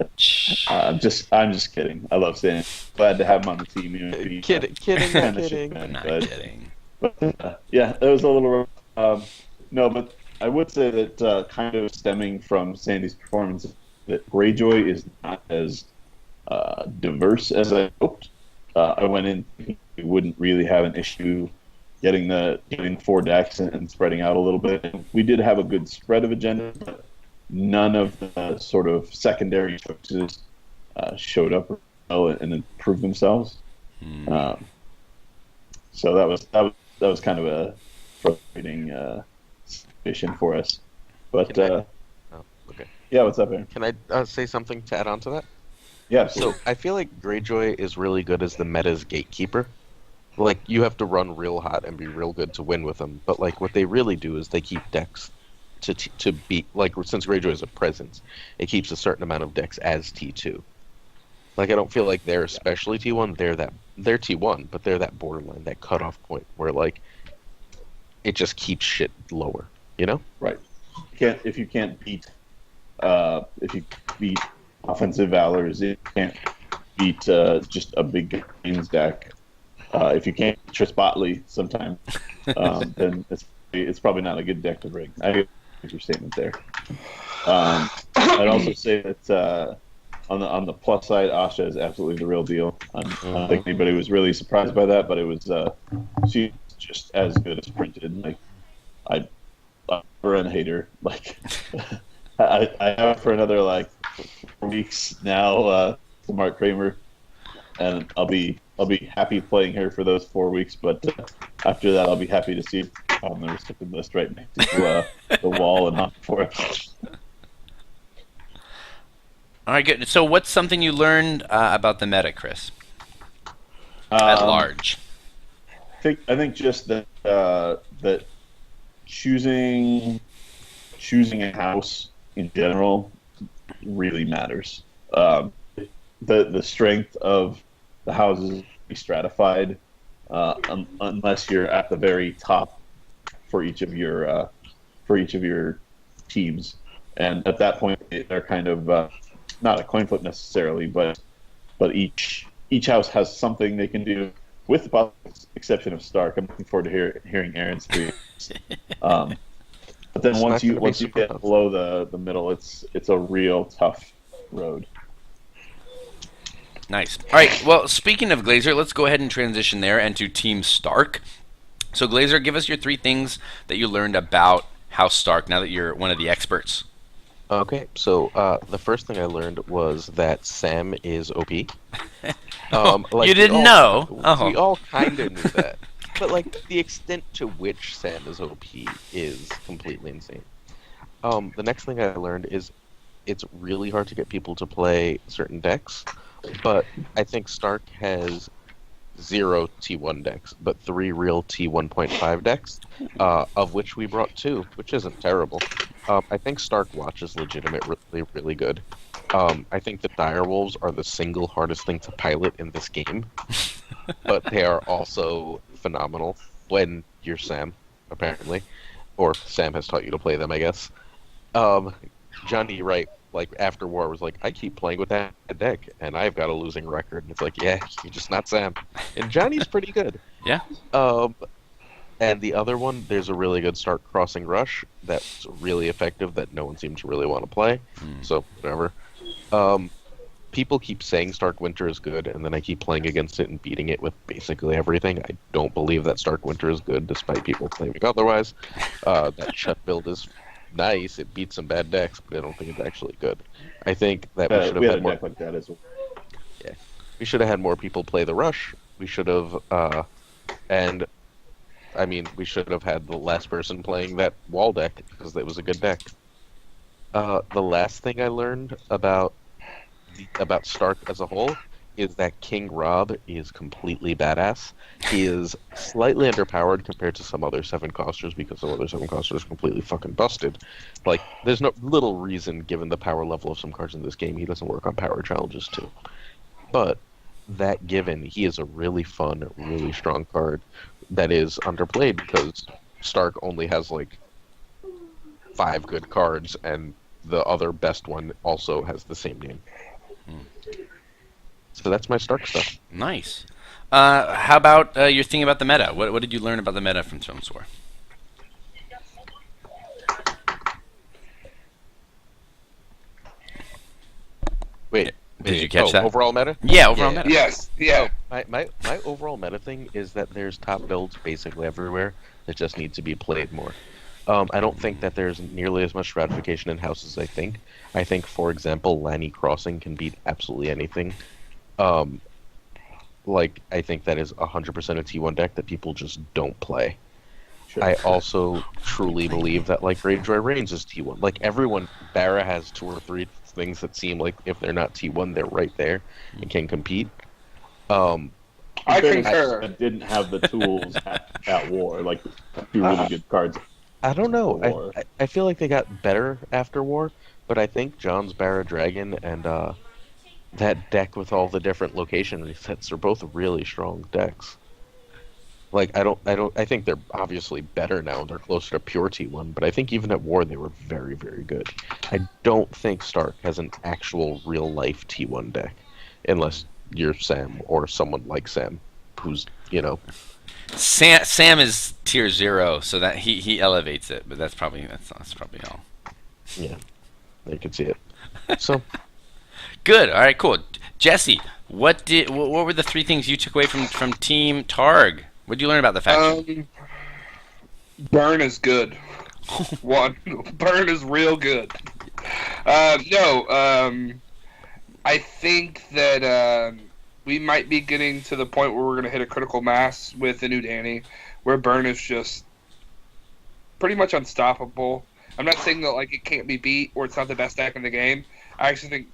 Ouch. I'm just kidding. I love Sandy. Glad to have him on the team. You know, he, Kidding. kinda shit Kidding. fan, I'm not but- kidding. But yeah, it was a little. No, but I would say that kind of stemming from Sandy's performance, that Greyjoy is not as diverse as I hoped. I went in thinking we wouldn't really have an issue getting 4 decks and spreading out a little bit. We did have a good spread of agenda, but none of the sort of secondary choices showed up well and improved themselves. So that was kind of a frustrating situation for us. But Oh, okay. yeah, what's up, Aaron? Can I say something to add on to that? Yeah, So I feel like Greyjoy is really good as the meta's gatekeeper. Like you have to run real hot and be real good to win with them. But like what they really do is they keep decks to beat. Like since Greyjoy is a presence, it keeps a certain amount of decks as T2. Like I don't feel like they're especially T1. They're T1, but they're that borderline, that cutoff point where like it just keeps shit lower. You know? right. If you can't beat if you beat offensive valors, you can't beat just a big gains deck. If you can't beat Trisbotley sometimes, then it's probably not a good deck to bring. I agree with your statement there. I'd also say that on the plus side, Asha is absolutely the real deal. I don't think anybody was really surprised by that, but it was she's just as good as printed. Like I'm a hater. Like I have it for another like 4 weeks now. Mark Kramer, and I'll be happy playing her for those 4 weeks. But after that, I'll be happy to see on the restricted list right next to the wall and hot for it. All right, good. So, what's something you learned about the meta, Chris? At large. I think just that that choosing a house in general really matters. The strength of the houses be stratified unless you're at the very top for each of your teams, and at that point they're kind of not a coin flip necessarily, but each house has something they can do. With the possible exception of Stark, I'm looking forward to hearing Aaron's theories. But then It's once not gonna be you super get tough. below the middle, it's a real tough road. Nice. All right. Well, speaking of Glazer, let's go ahead and transition there and to Team Stark. So, Glazer, give us your 3 things that you learned about House Stark now that you're one of the experts. Okay, so the first thing I learned was that Sam is OP. You didn't know? We Oh. all kind of knew that, but like the extent to which Sam is OP is completely insane. The next thing I learned is it's really hard to get people to play certain decks, but I think Stark has 0 T1 decks, but 3 real T1.5 decks, of which we brought 2, which isn't terrible. I think Stark Watch is legitimately really good. I think the Direwolves are the single hardest thing to pilot in this game, but they are also phenomenal when you're Sam, apparently. Or Sam has taught you to play them, I guess. Johnny Wright, like, after war was like, I keep playing with that deck, and I've got a losing record. And it's like, yeah, you're just not Sam. And Johnny's pretty good. Yeah. And the other one, there's a really good Stark Crossing Rush that's really effective that no one seems to really want to play. So, whatever. People keep saying Stark Winter is good, and then I keep playing against it and beating it with basically everything. I don't believe that Stark Winter is good, despite people claiming otherwise. That Shut build is nice. It beats some bad decks, but I don't think it's actually good. I think that we should have We had had a more. deck like that as well. We should have had more people play the Rush. We should have, and I mean, we should have had the last person playing that wall deck because it was a good deck. The last thing I learned about Stark as a whole is that King Rob is completely badass. He is slightly underpowered compared to some other 7-costers because some other 7-costers are completely fucking busted. Like, there's no little reason, given the power level of some cards in this game, he doesn't work on power challenges too. But that given, he is a really fun, really strong card that is underplayed because Stark only has like 5 good cards, and the other best one also has the same name. So that's my Stark stuff. Nice. How about your thing about the meta? What did you learn about the meta from Stone's War? Wait, Did you catch that? Overall meta? Yeah, overall meta. Yes, yeah. My overall meta thing is that there's top builds basically everywhere that just need to be played more. I don't think that there's nearly as much stratification in house as I think. I think, for example, Lanny Crossing can beat absolutely anything. I think that is 100% a T1 deck that people just don't play. Sure. I also truly believe that like Greyjoy Reigns is T1. Like everyone, Barra has 2 or 3 things that seem like if they're not T1, they're right there and can compete. I In fairness, concur. I didn't have the tools at war. Like, a few really good cards. I don't know. War. I feel like they got better after war, but I think John's Barra Dragon and that deck with all the different location resets are both really strong decks. Like I think they're obviously better now. They're closer to pure T1, but I think even at war they were very, very good. I don't think Stark has an actual real life T1 deck, unless you're Sam or someone like Sam, who's Sam is tier 0, so that he elevates it, but that's probably all. yeah, they could see it. So Good. All right. Cool. Jesse, what were the 3 things you took away from Team Targ? What did you learn about the faction? Burn is good. One, Burn is real good. I think that we might be getting to the point where we're going to hit a critical mass with the new Danny, where Burn is just pretty much unstoppable. I'm not saying that like it can't be beat or it's not the best deck in the game. I actually think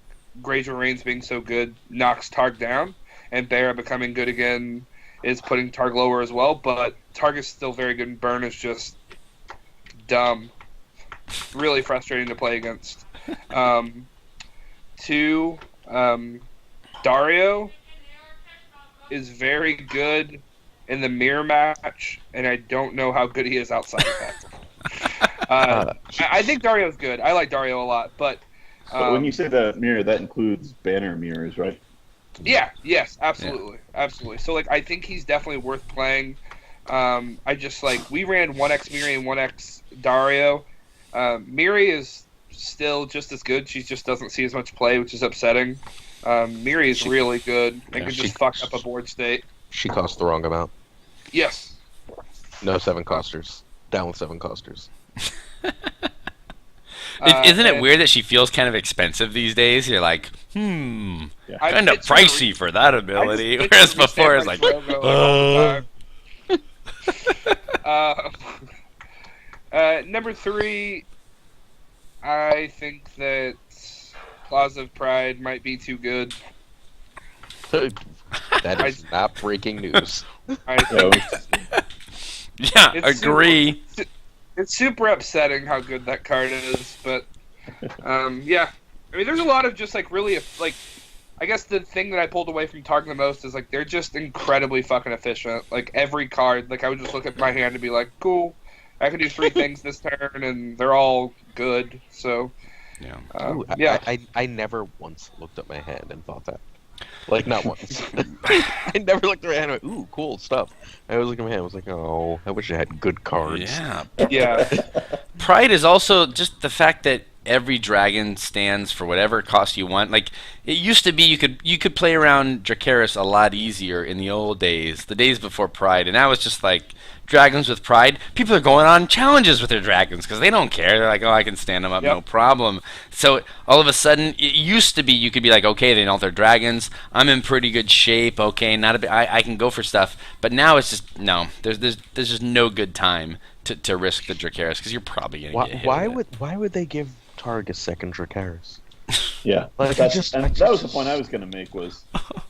Greyjoy Reigns being so good knocks Targ down, and Barra becoming good again is putting Targ lower as well, but Targ is still very good, and Burn is just dumb. Really frustrating to play against. 2, Dario is very good in the mirror match, and I don't know how good he is outside of that. I think Dario's good. I like Dario a lot, but when you say the mirror, that includes banner mirrors, right? Yeah, yes, absolutely. Absolutely. So, like, I think he's definitely worth playing. I just, like, we ran 1x Miri and 1x Dario. Miri is still just as good. She just doesn't see as much play, which is upsetting. Miri is really good and can just fuck up a board state. she cost the wrong amount. Yes. No 7 costers. Down with 7 costers. Isn't it weird that she feels kind of expensive these days? You're like, kind of pricey for that ability. Whereas before it's like, number 3, I think that Plaza of Pride might be too good. That is not breaking news. I think yeah, agree. it's super upsetting how good that card is, but yeah. I mean, there's a lot of just like really like. I guess the thing that I pulled away from Targ the most is like they're just incredibly fucking efficient. Like every card, like I would just look at my hand and be like, "Cool, I can do 3 things this turn," and they're all good. So Yeah. Ooh, yeah. I never once looked at my hand and thought that. Like, not once. I never looked at my hand and went, ooh, cool stuff. I always looked at my hand and was like, oh, I wish I had good cards. Yeah. Yeah. Pride is also just the fact that every dragon stands for whatever cost you want. Like it used to be, you could play around Dracarys a lot easier in the old days, the days before Pride, and now it's just like dragons with Pride. People are going on challenges with their dragons because they don't care. They're like, oh, I can stand them up, no problem. So all of a sudden, it used to be you could be like, okay, they know they're dragons. I'm in pretty good shape. Okay, not a bit. I can go for stuff. But now it's just no. There's just no good time to risk the Dracarys because you're probably gonna get hit. Why would they give Targ a second Dracarys? Yeah, Like, that was the point I was going to make. Was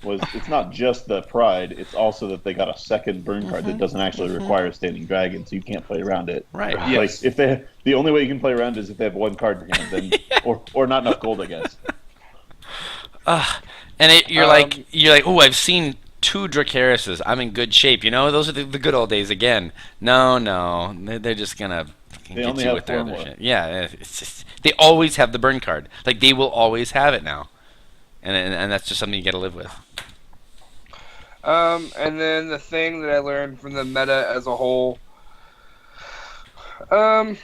it's not just the Pride; it's also that they got a second burn card that doesn't actually require standing dragon, so you can't play around it. Right. Like Yes. if the only way you can play around is if they have 1 card in hand, then or not enough gold, I guess. And you're like, oh, I've seen 2 Dracaryses. I'm in good shape. You know, those are the good old days again. No, they're just gonna They get only you have with their 4 other more. shit. Yeah, it's just they always have the burn card. Like they will always have it now, and that's just something you got to live with. And then the thing that I learned from the meta as a whole, I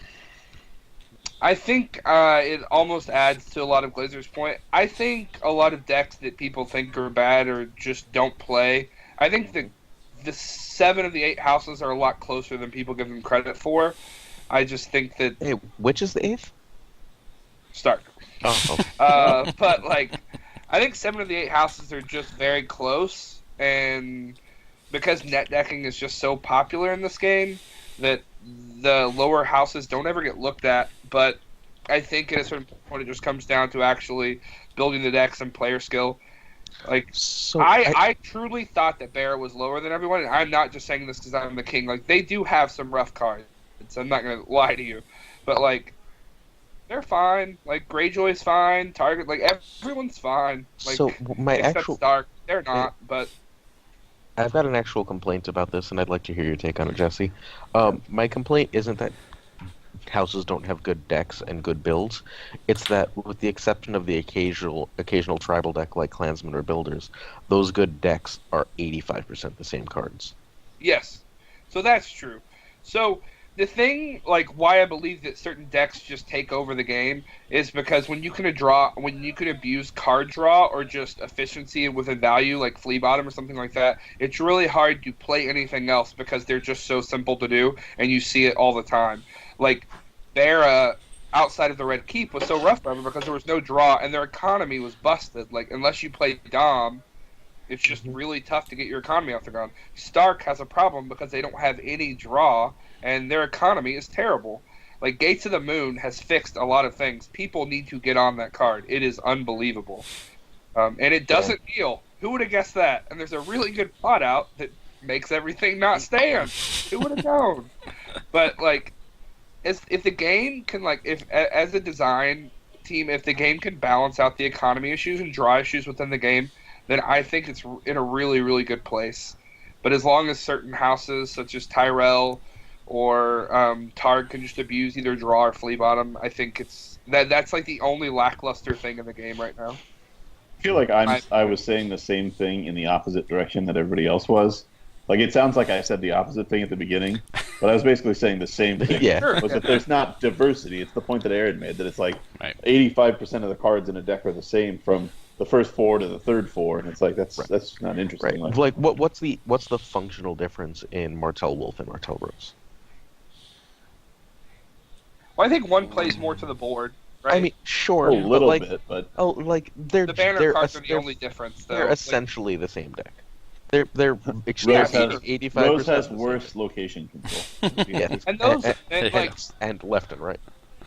think it almost adds to a lot of Glazer's point. I think a lot of decks that people think are bad or just don't play, I think the 7 of the 8 houses are a lot closer than people give them credit for. I just think that Hey, which is the 8th? Stark. Oh, But like, I think 7 of the 8 houses are just very close, and because net decking is just so popular in this game, that the lower houses don't ever get looked at, but I think at a certain point it just comes down to actually building the decks and player skill. Like, So I truly thought that Bear was lower than everyone, and I'm not just saying this because I'm the king. Like, they do have some rough cards. I'm not going to lie to you. But, like, they're fine. Like, Greyjoy's fine. Target, like, everyone's fine. Like, so my except actual Stark. They're not, but... I've got an actual complaint about this, and I'd like to hear your take on it, Jesse. My complaint isn't that houses don't have good decks and good builds. It's that, with the exception of the occasional tribal deck like Clansmen or Builders, those good decks are 85% the same cards. Yes. So that's true. So the thing, like, why I believe that certain decks just take over the game is because when you can abuse card draw or just efficiency within value, like Flea Bottom or something like that, it's really hard to play anything else because they're just so simple to do, and you see it all the time. Like, their outside of the Red Keep was so rough for them because there was no draw, and their economy was busted. Like, unless you play Dom, it's just really tough to get your economy off the ground. Stark has a problem because they don't have any draw, and their economy is terrible. Like, Gates of the Moon has fixed a lot of things. People need to get on that card. It is unbelievable. And it doesn't heal. Who would have guessed that? And there's a really good plot out that makes everything not stand. Who would have known? But, like, if the game can, like, as a design team, if the game can balance out the economy issues and draw issues within the game, then I think it's in a really, really good place. But as long as certain houses, such as Tyrell or Targ, can just abuse either draw or Flea Bottom, I think that's like the only lackluster thing in the game right now. I feel like I was saying the same thing in the opposite direction that everybody else was. Like, it sounds like I said the opposite thing at the beginning, but I was basically saying the same thing. Yeah. Was that there's not diversity. It's the point that Aaron made, that it's like Right. 85% of the cards in a deck are the same from the first 4 to the third 4, and it's like that's not interesting. Right. Like, what's the functional difference in Martell Wolf and Martell Rose? Well, I think one plays more to the board, right? I mean, sure, a little but, like, bit, but like they're the banner they're, cards are the they're, only difference, though. they're Like, essentially the same deck. They're Rose extremely has, 85%. Rose has the same worse deck. location control. Yeah. and those, and, like, and left and right.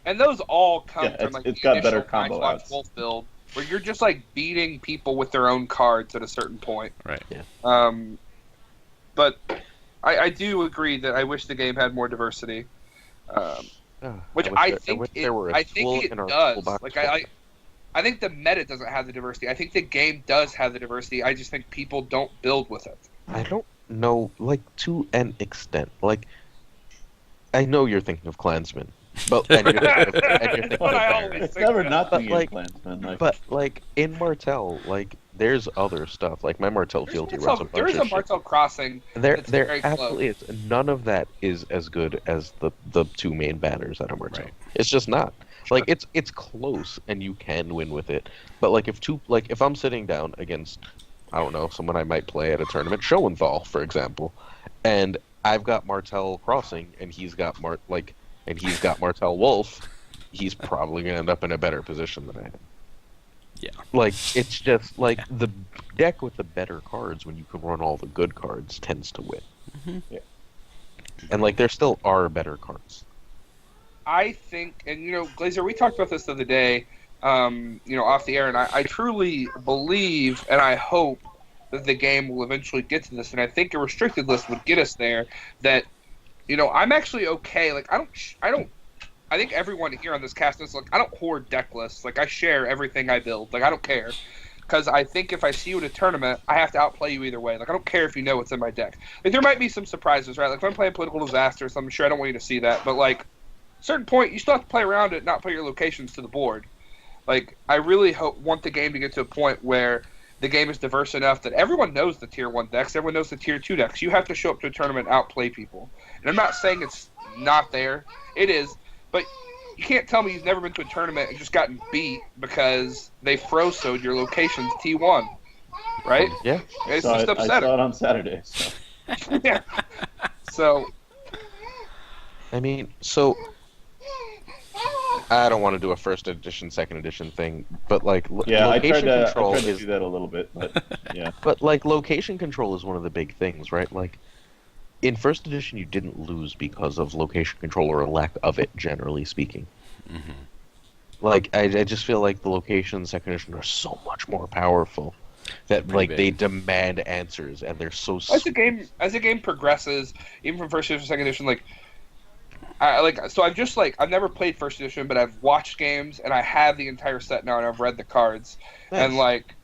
and those all come Yeah, from like it's the got better initial combo Nightwatch outs. Wolf build, where you're just like beating people with their own cards at a certain point. Right. But I do agree that I wish the game had more diversity. Which I think it does. Like I think the meta doesn't have the diversity. I think the game does have the diversity. I just think people don't build with it. I don't know, like, to an extent. Like, I know you're thinking of Klansmen, but and you're thinking of But I Baron. always It's think never that. not But, being like- Klansman. Like, But, like, in Martell, like, there's other stuff. Like, my Martell Fealty runs a bunch There is a of shit. Martell Crossing. There that's very close. absolutely is. None of that is as good as the two main banners at a Martell. Right. It's just not. Like, it's close, and you can win with it. But, like, if I'm sitting down against, I don't know, someone I might play at a tournament, Showenthal, for example, and I've got Martell Crossing, and he's got Martell Wolf, he's probably gonna end up in a better position than I am. Yeah. Like, it's just, like, the deck with the better cards, when you can run all the good cards, tends to win. Mhm. Yeah. And, like, there still are better cards. I think, and Glazer, we talked about this the other day, off the air, and I truly believe and I hope that the game will eventually get to this, and I think a restricted list would get us there. That, I'm actually okay. Like, I think everyone here on this cast is like, I don't hoard deck lists. Like, I share everything I build. Like, I don't care. Because I think if I see you in a tournament, I have to outplay you either way. Like, I don't care if you know what's in my deck. Like, there might be some surprises, right? Like, if I'm playing Political Disasters, I'm sure I don't want you to see that. But, like, certain point, you still have to play around it, not put your locations to the board. Like, I really want the game to get to a point where the game is diverse enough that everyone knows the tier 1 decks, everyone knows the tier 2 decks. You have to show up to a tournament and outplay people. And I'm not saying it's not there. It is. But you can't tell me you've never been to a tournament and just gotten beat because they frozoed your locations T1. Right? Yeah. It's I just saw upsetting. it on Saturday. So. Yeah. So, I mean, so I don't want to do a first edition, second edition thing, but like Yeah, I location tried control to is, do that a little bit, but yeah. but like location control is one of the big things, right? Like in first edition, you didn't lose because of location control or a lack of it, generally speaking. Mm-hmm. Like, I just feel like the locations in second edition are so much more powerful that Pretty like big. they demand answers, and they're so. As the game progresses, even from first edition, second edition, I've never played first edition, but I've watched games and I have the entire set now and I've read the cards. And like,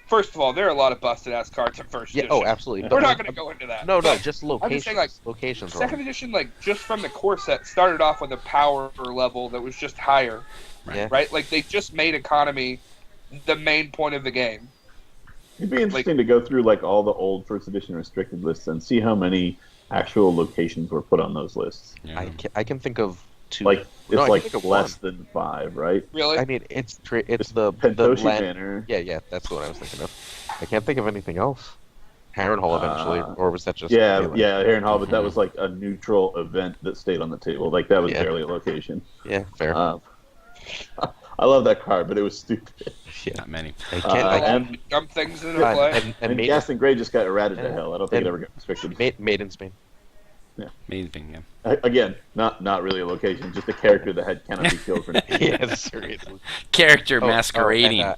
first of all, there are a lot of busted ass cards in first edition. Oh, absolutely. We're not going to go into that. No, But just I'm locations. just saying, like, locations. second edition, like, just from the core set, started off with a power level that was just higher, Yeah. right? Like, they just made economy the main point of the game. It'd be interesting to go through like all the old first edition restricted lists and see how many actual locations were put on those lists. Yeah. I can think of two. Like it's No, I like can think of less one. than 5, right? Really? I mean, it's the Pentoshi land. Manor. Yeah, that's the one I was thinking of. I can't think of anything else. Harrenhal eventually, or was that just? Yeah, Melee? yeah, Harrenhal, but that was like a neutral event that stayed on the table. Like that was Yeah. barely a location. Yeah, fair. I love that card, but it was stupid. Yeah. Not many. I can't. I can't. And, Dumb things into God, play. and Maiden, Gas and Grey just got errated to and- hell. I don't think and- it ever got restricted. Maiden Spain. Main thing, yeah. Again, not really a location, just a character that cannot be killed for nothing. Yeah, seriously. Character Oh, masquerading. and,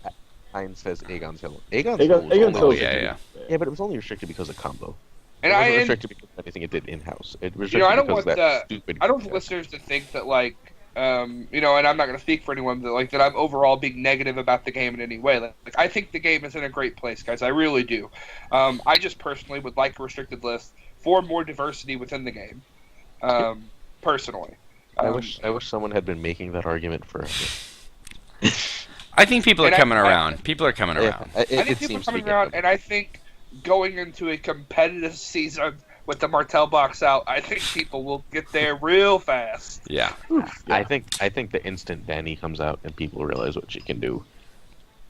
Hein says Aegon's Hill. Aegon's Aegon- Hill was Aegon's only- Hill Oh, is yeah, a yeah. good- Yeah, but it was only restricted because of combo. And It wasn't I, restricted because of anything it did in-house. It was you know, I don't restricted want because of that stupid. I don't want listeners to think that like, you know, and I'm not going to speak for anyone, but like that I'm overall being negative about the game in any way. Like I think the game is in a great place, guys. I really do. I just personally would like a restricted list for more diversity within the game. Personally, I wish someone had been making that argument forever. I think people are And coming around. People are coming around. It, I think it people are seems to be coming around, getting- and I think going into a competitive season with the Martell box out, I think people will get there real fast. Yeah. I think the instant Danny comes out and people realize what she can do.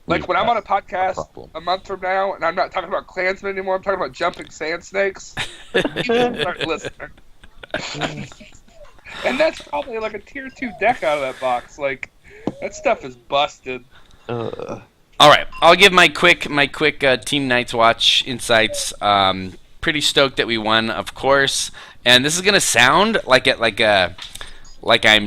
Like we've when I'm on a got podcast problem. a month from now, and I'm not talking about Klansmen anymore, I'm talking about jumping sand snakes. People start listening. And that's probably like a tier 2 deck out of that box. Like that stuff is busted. Uh, All right, I'll give my quick Team Night's Watch insights. Pretty stoked that we won, of course. And this is gonna sound like I'm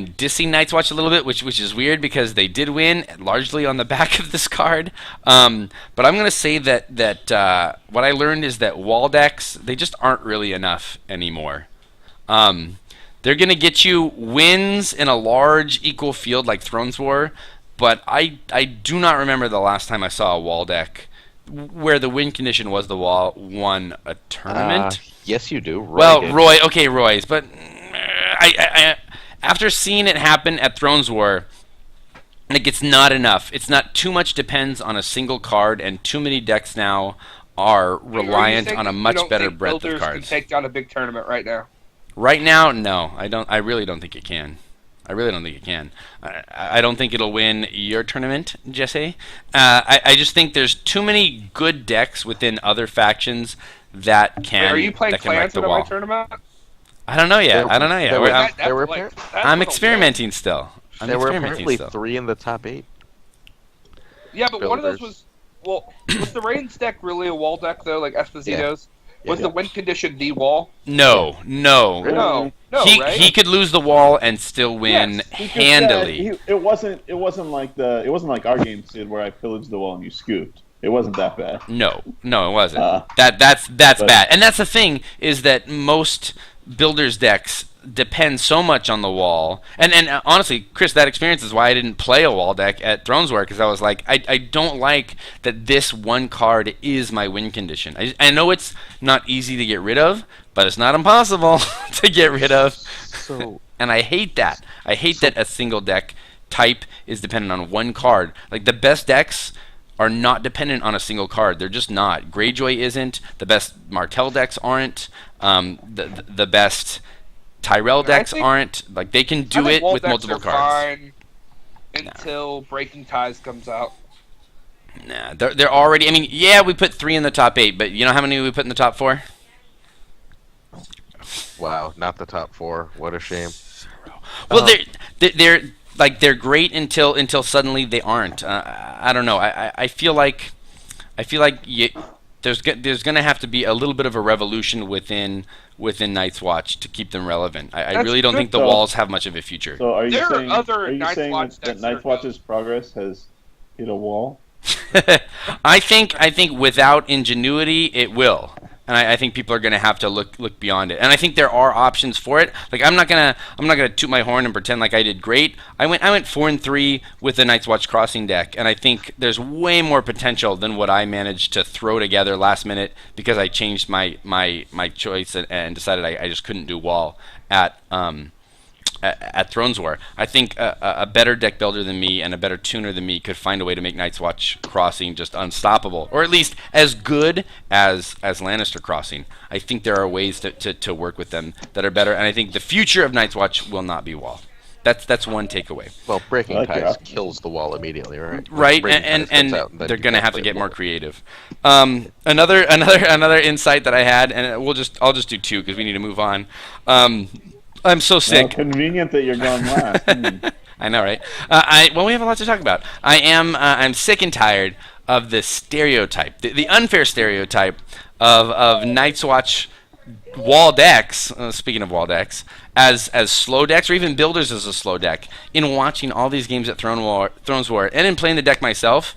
dissing Night's Watch a little bit, which is weird because they did win largely on the back of this card. But I'm gonna say that what I learned is that wall decks, they just aren't really enough anymore. They're going to get you wins in a large equal field like Thrones War, but I do not remember the last time I saw a wall deck where the win condition was the wall won a tournament. yes, you do. Roy's, but I after seeing it happen at Thrones War, like it's not enough. It's not too much depends on a single card, and too many decks now are reliant on a much better breadth of cards. Can take down a big tournament right now. Right now, no, I don't. I really don't think it can. I don't think it'll win your tournament, Jesse. I just think there's too many good decks within other factions that can. Are you playing that can wreck the Klansmen in wall. my tournament? I don't know yet. There were- I'm, there were that's I'm what experimenting still. There were apparently 3 in the top 8. Yeah, but one of those Builders. was the Reigns deck really a wall deck though, like Esposito's? Yeah. Was the win condition the wall? No. No, he right? he could lose the wall and still win Yes, he could- handily. yeah, it wasn't like our game Sid where I pillaged the wall and you scooped. It wasn't that bad. No, it wasn't. But- That's bad. And that's the thing is that most builders decks depend so much on the wall. And honestly, Chris, that experience is why I didn't play a wall deck at Thrones War, because I was like, I don't like that this one card is my win condition. I know it's not easy to get rid of, but it's not impossible to get rid of. So And I hate that. I hate that a single deck type is dependent on one card. Like the best decks are not dependent on a single card. They're just not. Greyjoy isn't. The best Martell decks aren't. The best Tyrell decks aren't. Like they can I do think it wall with decks multiple are cards. fine until Breaking Ties comes out. Nah, they're already. I mean, yeah, we put 3 in the top 8, but you know how many we put in the top 4? wow, not the top 4. What a shame. Well, they're great until suddenly they aren't. I don't know. I feel like there's going to have to be a little bit of a revolution within Night's Watch to keep them relevant. I That's really don't good, think the though. walls have much of a future. So are you There are saying, other are you Night's saying Watch that decks Night's that are Watch's progress has hit a wall? I think without ingenuity, it will, and I think people are going to have to look beyond it. And I think there are options for it. Like I'm not gonna toot my horn and pretend like I did great. I went 4-3 with the Night's Watch Crossing deck, and I think there's way more potential than what I managed to throw together last minute because I changed my choice and decided I just couldn't do wall at Thrones War. I think a better deck builder than me and a better tuner than me could find a way to make Night's Watch Crossing just unstoppable, or at least as good as Lannister Crossing. I think there are ways to work with them that are better, and I think the future of Night's Watch will not be wall. That's one takeaway. Well, Breaking Like Ties that. kills the wall immediately, right? Right, Breaking and Ties comes out, then they're you going to can't have to play get the more wall. creative. Another insight that I had, and I'll just do two because we need to move on. I'm so Well, sick. convenient that you're going last. I know, right? We have a lot to talk about. I'm sick and tired of the stereotype, the unfair stereotype of Night's Watch wall decks. Speaking of wall decks, as slow decks, or even builders as a slow deck. In watching all these games at Thrones War, and in playing the deck myself,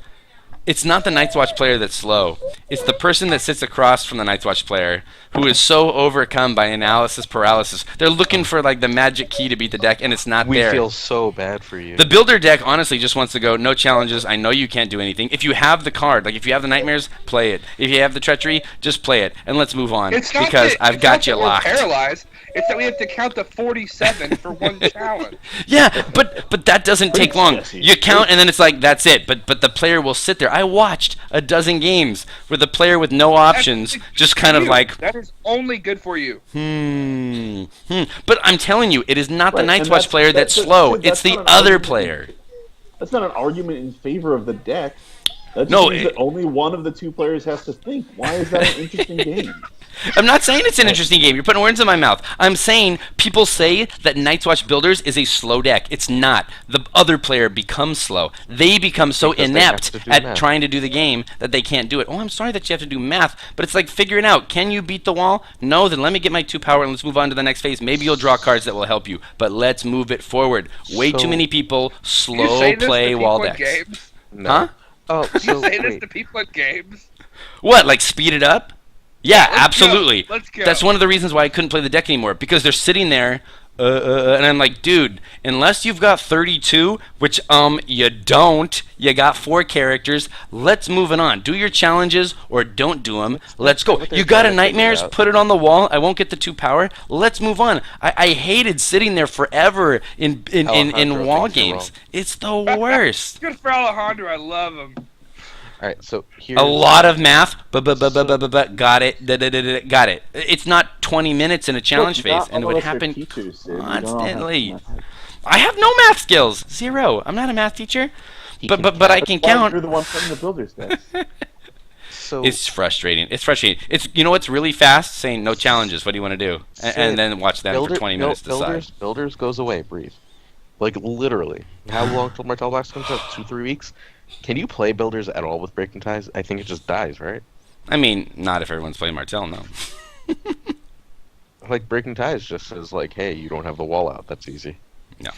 it's not the Night's Watch player that's slow. It's the person that sits across from the Night's Watch player who is so overcome by analysis paralysis. They're looking for like the magic key to beat the deck, and it's not We there. feel so bad for you. The builder deck honestly just wants to go, no challenges. I know you can't do anything. If you have the card, like if you have the nightmares, play it. If you have the treachery, just play it, and let's move on It's not because that, I've it's got not you that locked. We're paralyzed. It's that we have to count to 47 for one challenge. Yeah, but that doesn't take long. Jesse. You count and then it's like that's it. But the player will sit there. I watched a dozen games where the player with no options That's just kind of you. like That is only good for you. But I'm telling you, it is not the Right, Night's and Watch player that's slow. dude, It's that's the not an other argument. player. That's not an argument in favor of the deck. That just No, means that only one of the two players has to think. Why is that an interesting game? I'm not saying it's an interesting game. You're putting words in my mouth. I'm saying people say that Night's Watch Builders is a slow deck. It's not. The other player becomes slow. They become so Because they have inept to do at math. trying to do the game that they can't do it. Oh, I'm sorry that you have to do math, but it's like figuring out, can you beat the wall? No, then let me get my 2 power and let's move on to the next phase. Maybe you'll draw cards that will help you, but let's move it forward. Way too So- many people You slow say this play to wall people in decks. games? No. Huh? Oh, You so say this wait. to people in games? What, like speed it up? Yeah, Let's absolutely. go. Let's go. That's one of the reasons why I couldn't play the deck anymore, because they're sitting there, and I'm like, dude, unless you've got 32, which you don't, you got 4 characters. Let's move it on. Do your challenges or don't do them. Let's go. what they're You got a trying to figure nightmares? out. Put it on the wall. I won't get the 2 power. Let's move on. I hated sitting there forever in Alejandro wall thinks you're games. wrong. It's the worst. Good for Alejandro. I love him. All right, so here's A lot of math, got it, got it. It's not 20 minutes in a challenge Look, phase, not and it all would of us are happen teachers, Sid. We don't all have to constantly. math. I have no math skills, 0. I'm not a math teacher, but I can Why count. You're the one playing the builders decks. so It's frustrating. It's frustrating. It's what's really fast saying no challenges. What do you want to do? And then watch them for 20 minutes decide. Builders goes away. Breathe. Like literally. How long till Martell Box comes out? 2-3 weeks. Can you play builders at all with Breaking Ties? I think it just dies, right? I mean, not if everyone's playing Martell, no. Like Breaking Ties just says like, hey, you don't have the wall out. That's easy. No.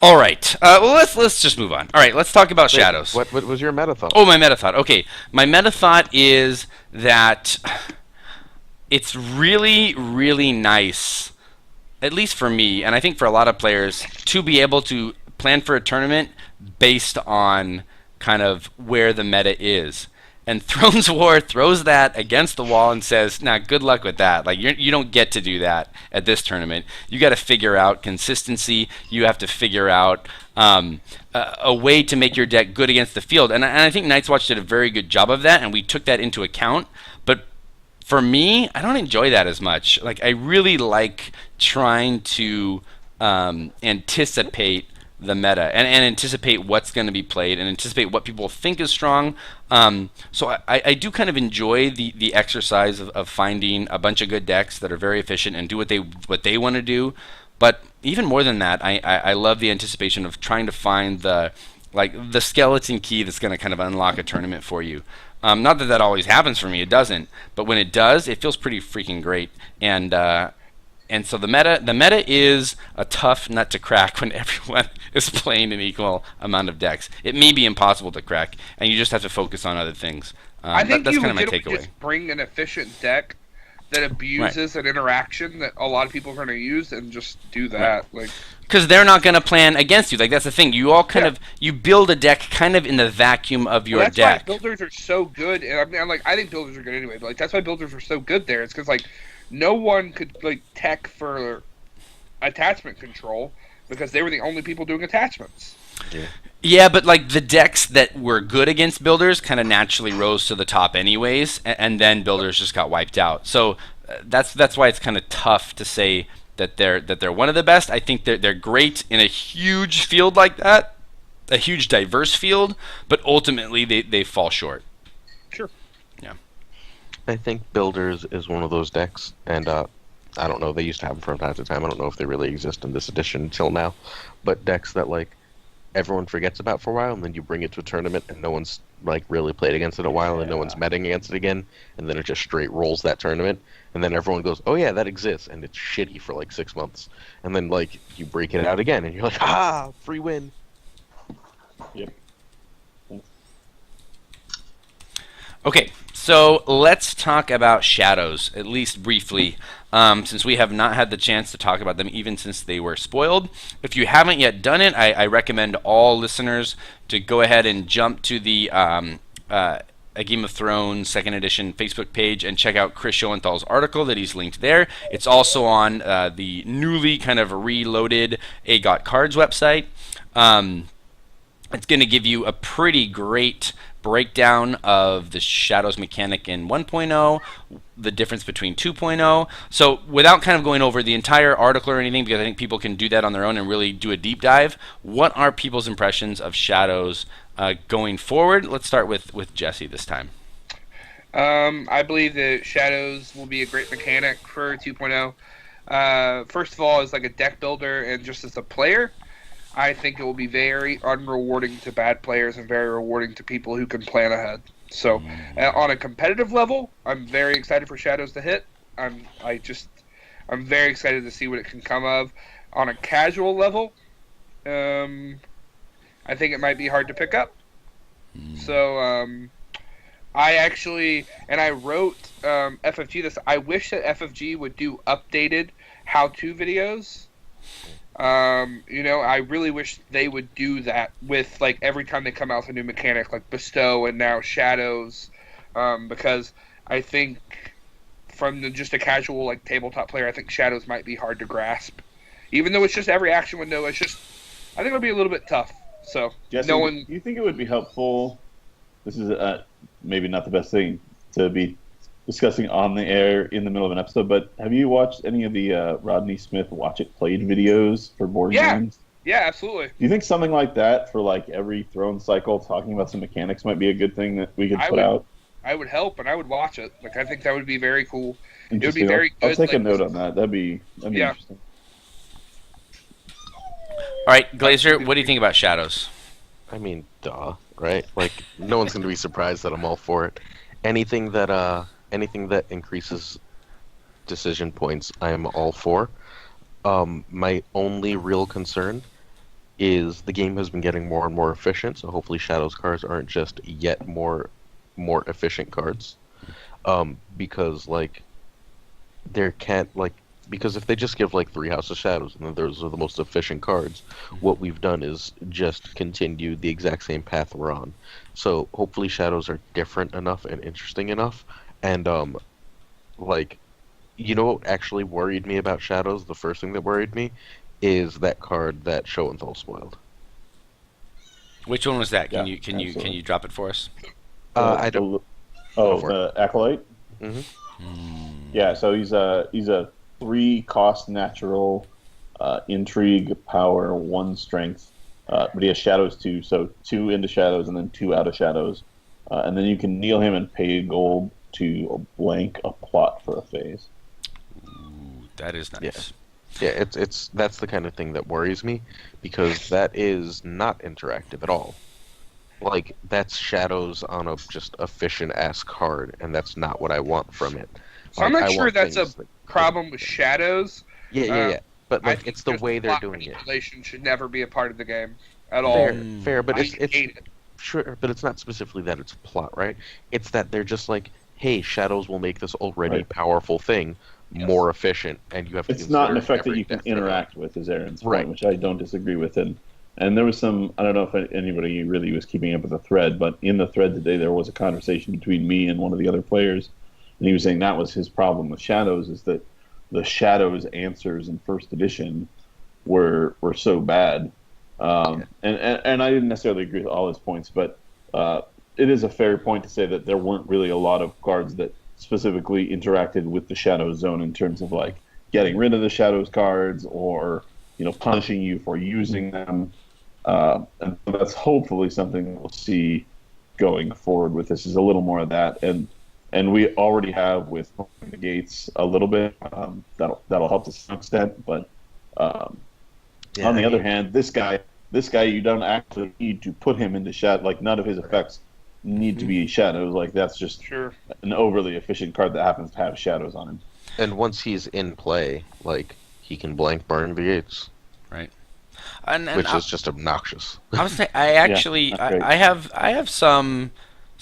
All right. Well, let's just move on. All right. Let's talk about shadows. What was your meta thought? Oh, my meta thought. Okay. My meta thought is that it's really, really nice, at least for me, and I think for a lot of players, to be able to plan for a tournament based on kind of where the meta is. And Thrones War throws that against the wall and says, "Nah, good luck with that. Like you don't get to do that at this tournament. You got to figure out consistency. You have to figure out a way to make your deck good against the field." And I think Night's Watch did a very good job of that, and we took that into account. But for me, I don't enjoy that as much. Like I really like trying to anticipate the meta and anticipate what's going to be played and anticipate what people think is strong. So I do kind of enjoy the exercise of finding a bunch of good decks that are very efficient and do what they want to do. But even more than that, I love the anticipation of trying to find the like the skeleton key that's going to kind of unlock a tournament for you. Not that that always happens for me, it doesn't, but when it does, it feels pretty freaking great. And so the meta is a tough nut to crack when everyone is playing an equal amount of decks. It may be impossible to crack, and you just have to focus on other things. I think that's you kind of my legitimately takeaway. just bring an efficient deck that abuses an interaction that a lot of people are going to use, and just do that. Like, because they're not going to plan against you. Like, that's the thing. You all kind of you build a deck kind of in the vacuum of your that's deck. why builders are so good. And I mean, I think builders are good anyway. But like, that's why builders are so good there. It's because like no one could like tech for attachment control because they were the only people doing attachments. Yeah, but like the decks that were good against builders kind of naturally rose to the top anyways, and then builders just got wiped out. So that's why it's kind of tough to say that they're one of the best. I think they're great in a huge field like that, a huge diverse field, but ultimately they fall short. Sure. Yeah. I think Builders is one of those decks, and I don't know, they used to have them from time to time. I don't know if they really exist in this edition until now, but decks that like everyone forgets about for a while, and then you bring it to a tournament and no one's like really played against it a while, and no one's metting against it again, and then it just straight rolls that tournament, and then everyone goes, oh yeah, that exists, and it's shitty for like 6 months, and then like you break it out again and you're like, ah, free win. Yep. Okay, so let's talk about shadows, at least briefly, since we have not had the chance to talk about them even since they were spoiled. If you haven't yet done it, I recommend all listeners to go ahead and jump to the A Game of Thrones 2nd edition Facebook page and check out Chris Schoenthal's article that he's linked there. It's also on the newly kind of reloaded A Got Cards website. It's going to give you a pretty great breakdown of the Shadows mechanic in 1.0, the difference between 2.0. So without kind of going over the entire article or anything, because I think people can do that on their own and really do a deep dive, what are people's impressions of Shadows going forward? Let's start with Jesse this time. I believe that Shadows will be a great mechanic for 2.0. First of all, as like a deck builder and just as a player, I think it will be very unrewarding to bad players and very rewarding to people who can plan ahead. So, on a competitive level, I'm very excited for Shadows to hit. I'm very excited to see what it can come of. On a casual level, I think it might be hard to pick up. So, I wrote FFG this. I wish that FFG would do updated how-to videos. I really wish they would do that with like every time they come out with a new mechanic, like Bestow and now Shadows, because I think from just a casual like tabletop player, I think Shadows might be hard to grasp, even though it's just every action window. I think it'll be a little bit tough. So Jesse, no one. Do you think it would be helpful? This is maybe not the best thing to be discussing on the air in the middle of an episode, but have you watched any of the Rodney Smith Watch It Played videos for board games? Yeah, absolutely. Do you think something like that for like every throne cycle, talking about some mechanics, might be a good thing that we could put out? I would help, and I would watch it. Like I think that would be very cool. It would be Interesting. very good. I'll take a note on that. That'd be interesting. All right, Glazer, what do you think about Shadows? I mean, duh, right? Like, no one's going to be surprised that I'm all for it. Anything that increases decision points, I am all for. My only real concern is the game has been getting more and more efficient, so hopefully Shadows cards aren't just yet more efficient cards. Because like because if they just give like 3 House of Shadows and then those are the most efficient cards, what we've done is just continue the exact same path we're on. So hopefully Shadows are different enough and interesting enough. And what actually worried me about Shadows, the first thing that worried me, is that card that Schoenthal spoiled. Which one was that? Can Yeah, you drop it for us? I don't. The Acolyte. Mm-hmm. Yeah, so he's a 3-cost natural, intrigue, power, 1 strength, but he has shadows too. So 2 into shadows and then 2 out of shadows, and then you can kneel him and pay gold to blank a plot for a phase. Ooh, that is nice. Yeah, it's that's the kind of thing that worries me because that is not interactive at all. Like that's shadows on a just efficient ass card, and that's not what I want from it. So I'm Like not I sure want that's a things that problem with shadows. yeah, yeah, Uh, yeah. But I like think it's the just way they're plot doing it. manipulation should never be a part of the game at all. Fair, but I it's hate it. sure, but it's not specifically that it's plot, right? It's that they're just like, hey, shadows will make this already Right. powerful thing more efficient, and you have to It's not an consider effect that every you can death for that. interact with, is Aaron's point, Right. which I don't disagree with. And there was some, I don't know if anybody really was keeping up with the thread, but in the thread today there was a conversation between me and one of the other players, and he was saying that was his problem with Shadows, is that the Shadows answers in first edition were so bad. And I didn't necessarily agree with all his points, but it is a fair point to say that there weren't really a lot of cards that specifically interacted with the Shadows zone in terms of like getting rid of the Shadows cards or punishing you for using them. And that's hopefully something we'll see going forward with this, is a little more of that. And we already have with the gates a little bit. That'll help to some extent, but on the other hand, this guy, you don't actually need to put him into shadow. Like none of his effects need to be shadows. Like that's just an overly efficient card that happens to have shadows on him. And once he's in play, like he can blank burn the gates, Right. And which is just obnoxious. I was saying, I actually, that's great. I have some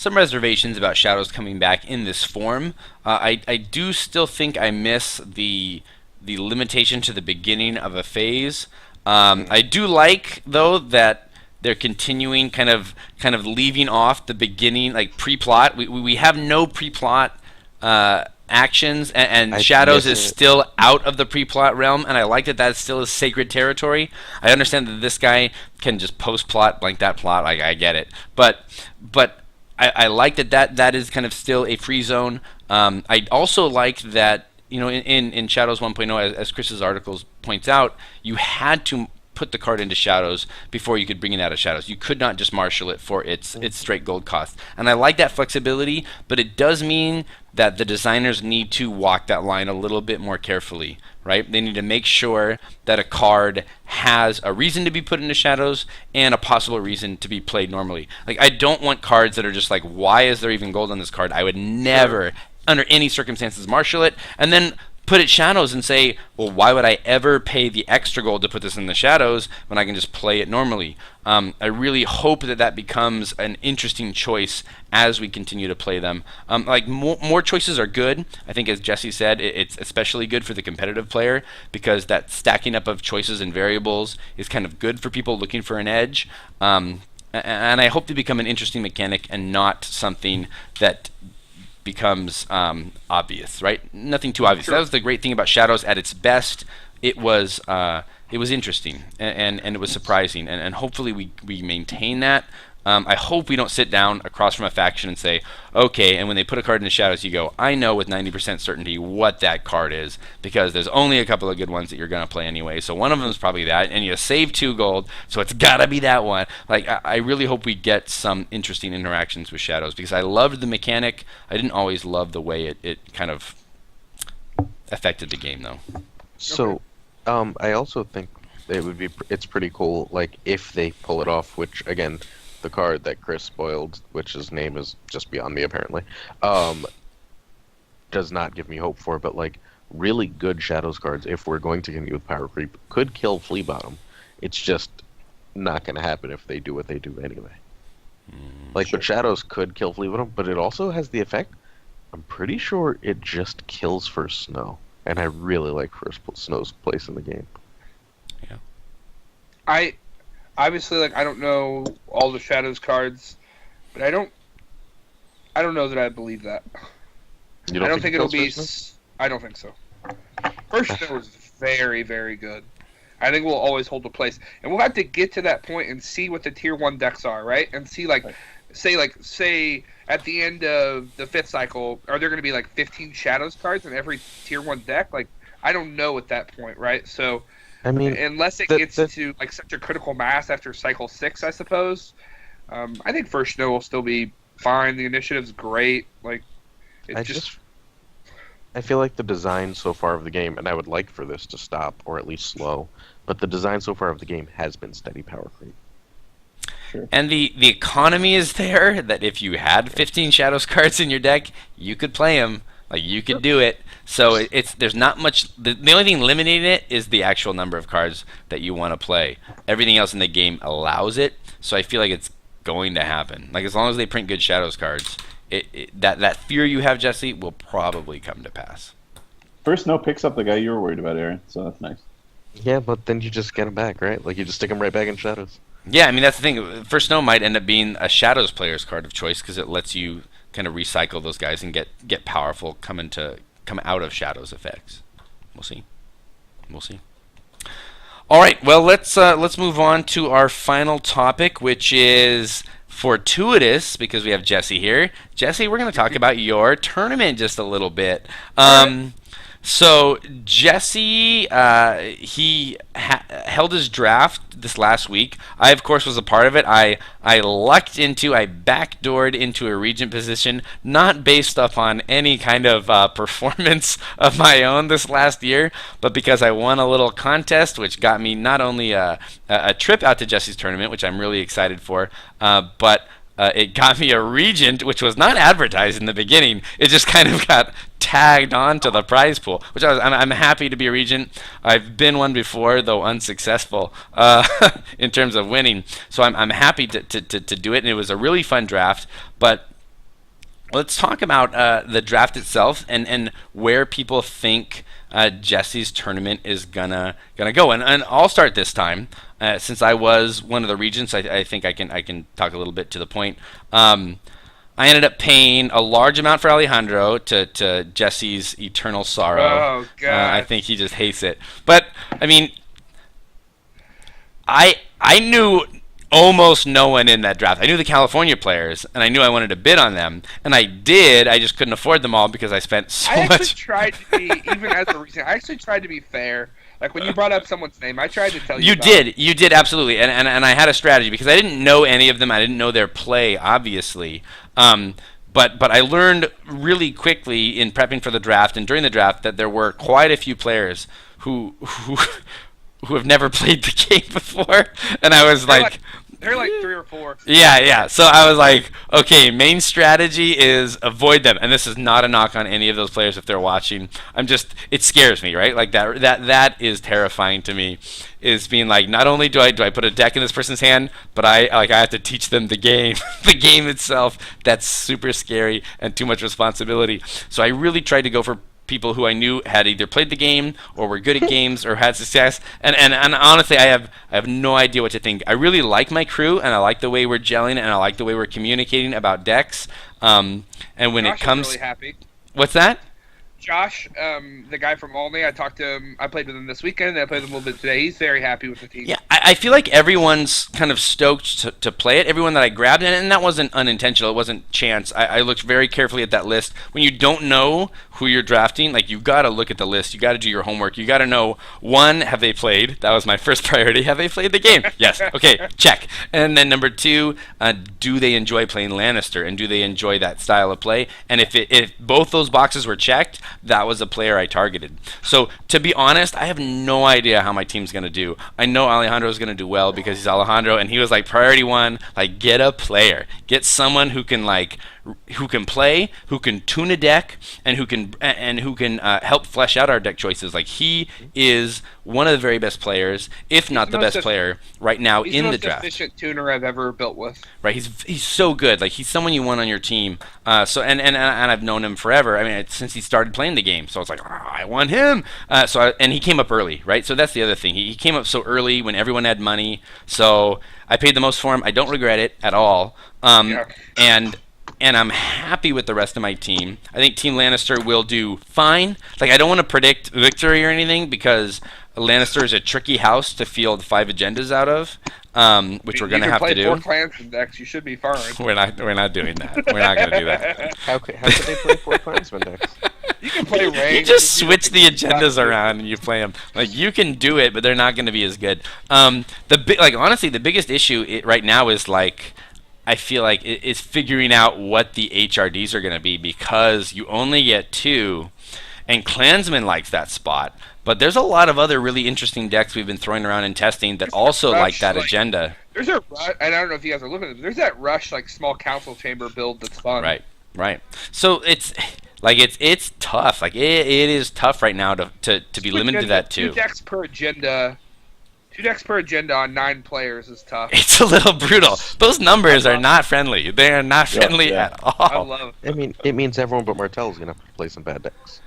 reservations about Shadows coming back in this form. I do still think I miss the limitation to the beginning of a phase. I do like though that they're continuing kind of leaving off the beginning, like pre-plot. We have no pre-plot actions, and I Shadows miss is it. still out of the pre-plot realm, and I like that still is sacred territory. I understand that this guy can just post-plot, blank that plot. I get it, but I like that is kind of still a free zone. I also like that in Shadows 1.0, as Chris's articles points out, you had to put the card into Shadows before you could bring it out of Shadows. You could not just marshal it for its straight gold cost. And I like that flexibility, but it does mean that the designers need to walk that line a little bit more carefully, right? They need to make sure that a card has a reason to be put into Shadows and a possible reason to be played normally. Like, I don't want cards that are just like, why is there even gold on this card? I would never, under any circumstances, marshal it, and then put it Shadows and say, well, why would I ever pay the extra gold to put this in the Shadows when I can just play it normally? I really hope that becomes an interesting choice as we continue to play them. Like more choices are good. I think, as Jesse said, it's especially good for the competitive player because that stacking up of choices and variables is kind of good for people looking for an edge. And I hope to become an interesting mechanic and not something that becomes obvious, right? Nothing too obvious. That was the great thing about Shadows. At its best, it was interesting and it was surprising, and hopefully we maintain that. I hope we don't sit down across from a faction and say, okay, and when they put a card into Shadows, you go, I know with 90% certainty what that card is, because there's only a couple of good ones that you're going to play anyway, so one of them is probably that, and you save 2 gold, so it's got to be that one. Like, I really hope we get some interesting interactions with Shadows, because I loved the mechanic. I didn't always love the way it kind of affected the game, though. So, I also think it's pretty cool, like, if they pull it off, which, again, the card that Chris spoiled, which his name is just beyond me, apparently, does not give me hope for, but, like, really good Shadows cards, if we're going to continue with Power Creep, could kill Flea Bottom. It's just not going to happen if they do what they do anyway. Like, but Shadows could kill Flea Bottom, but it also has the effect, I'm pretty sure it just kills First Snow. And I really like First Snow's place in the game. Yeah. I obviously, like, I don't know all the Shadows cards, but I don't know that I believe that. You don't I don't think it'll be. First Snow? I don't think so. First Snow is very, very good. I think we'll always hold a place, and we'll have to get to that point and see what the tier 1 decks are, right? And see, like, say at the end of the 5th cycle, are there going to be like 15 Shadows cards in every tier 1 deck? Like, I don't know at that point, right? So, I mean, unless it gets to like such a critical mass after cycle 6, I suppose. I think First Snow will still be fine. The initiative's great. Like, I feel like the design so far of the game, and I would like for this to stop or at least slow, but the design so far of the game has been steady power creep. Sure. And the economy is there that if you had 15 Shadows cards in your deck, you could play them. Like, you could do it. So it's there's not much. The only thing limiting it is the actual number of cards that you want to play. Everything else in the game allows it. So I feel like it's going to happen. Like, as long as they print good Shadows cards, that fear you have, Jesse, will probably come to pass. First Snow picks up the guy you were worried about, Aaron. So that's nice. Yeah, but then you just get him back, right? Like, you just stick him right back in Shadows. Yeah, I mean, that's the thing. First Snow might end up being a Shadows player's card of choice because it lets you kind of recycle those guys and get powerful come out of Shadows effects. We'll see. We'll see. All right. Well, let's move on to our final topic, which is fortuitous because we have Jesse here. Jesse, we're going to talk about your tournament just a little bit. So Jesse, he held his draft this last week. I, of course, was a part of it. I backdoored into a regent position, not based upon any kind of performance of my own this last year, but because I won a little contest, which got me not only a trip out to Jesse's tournament, which I'm really excited for, but it got me a regent, which was not advertised in the beginning. It just kind of got tagged on to the prize pool, which I'm happy to be a regent. I've been one before, though unsuccessful in terms of winning. So I'm happy to do it, and it was a really fun draft. But let's talk about the draft itself and where people think Jesse's tournament is gonna go. And I'll start this time. Since I was one of the regents, I think I can talk a little bit to the point. I ended up paying a large amount for Alejandro to Jesse's eternal sorrow. Oh, God. I think he just hates it. But I mean, I knew almost no one in that draft. I knew the California players, and I knew I wanted to bid on them, and I did. I just couldn't afford them all because I spent so I actually much. tried to be, even as a recent, I actually tried to be fair. Like, when you brought up someone's name, I tried to tell you. You did absolutely, and I had a strategy because I didn't know any of them. I didn't know their play, obviously. But I learned really quickly in prepping for the draft and during the draft that there were quite a few players who have never played the game before, and I was They're like 3 or 4. Yeah. So I was like, okay, main strategy is avoid them. And this is not a knock on any of those players if they're watching. It scares me, right? Like that is terrifying to me. Is being like, not only do I put a deck in this person's hand, but I have to teach them the game, the game itself. That's super scary and too much responsibility. So I really tried to go for people who I knew had either played the game or were good at games or had success. And honestly, I have no idea what to think. I really like my crew, and I like the way we're gelling, and I like the way we're communicating about decks. And when Josh it comes, is really happy. What's that? Josh, the guy from Olney, I talked to him. I played with him this weekend. I played with him a little bit today. He's very happy with the team. Yeah, I feel like everyone's kind of stoked to play it. Everyone that I grabbed, and that wasn't unintentional. It wasn't chance. I looked very carefully at that list. When you don't know who you're drafting, like, you've got to look at the list. You got to do your homework. You got to know, one, have they played? That was my first priority. Have they played the game? Yes. Okay, check. And then number 2, do they enjoy playing Lannister, and do they enjoy that style of play? And if both those boxes were checked, that was a player I targeted. So, to be honest, I have no idea how my team's going to do. I know Alejandro's going to do well because he's Alejandro, and he was like, priority 1, like, get a player. Get someone who can play, who can tune a deck, and who can help flesh out our deck choices. Like, he is one of the very best players, if not the best player right now in the draft. He's the most efficient tuner I've ever built with. Right, he's so good. Like, he's someone you want on your team. And I've known him forever. I mean, since he started playing the game. So I was like, I want him. And he came up early, right? So that's the other thing. He came up so early when everyone had money. So I paid the most for him. I don't regret it at all. And I'm happy with the rest of my team. I think Team Lannister will do fine. Like, I don't want to predict victory or anything because Lannister is a tricky house to field 5 agendas out of, which we're going to have to do. You can play 4 clans decks. You should be fine. We're not doing that. We're not going to do that. How could they play 4 clansmen decks? You can play Ray. You just switch the agendas around and you play them. Like, you can do it, but they're not going to be as good. Honestly, the biggest issue right now is, like, I feel like it's figuring out what the HRDs are going to be because you only get 2. and Klansman likes that spot. But there's a lot of other really interesting decks we've been throwing around and testing that also like that agenda. There's a rush, and I don't know if you guys are looking at it, but there's that rush like small council chamber build that's fun. Right. So it's like it's tough. Like it is tough right now to be limited to that too. 2 decks per agenda. 2 decks per agenda on 9 players is tough. It's a little brutal. Those numbers are not friendly. They are not friendly at all. I love it. I mean, it means everyone but Martell is gonna have to play some bad decks.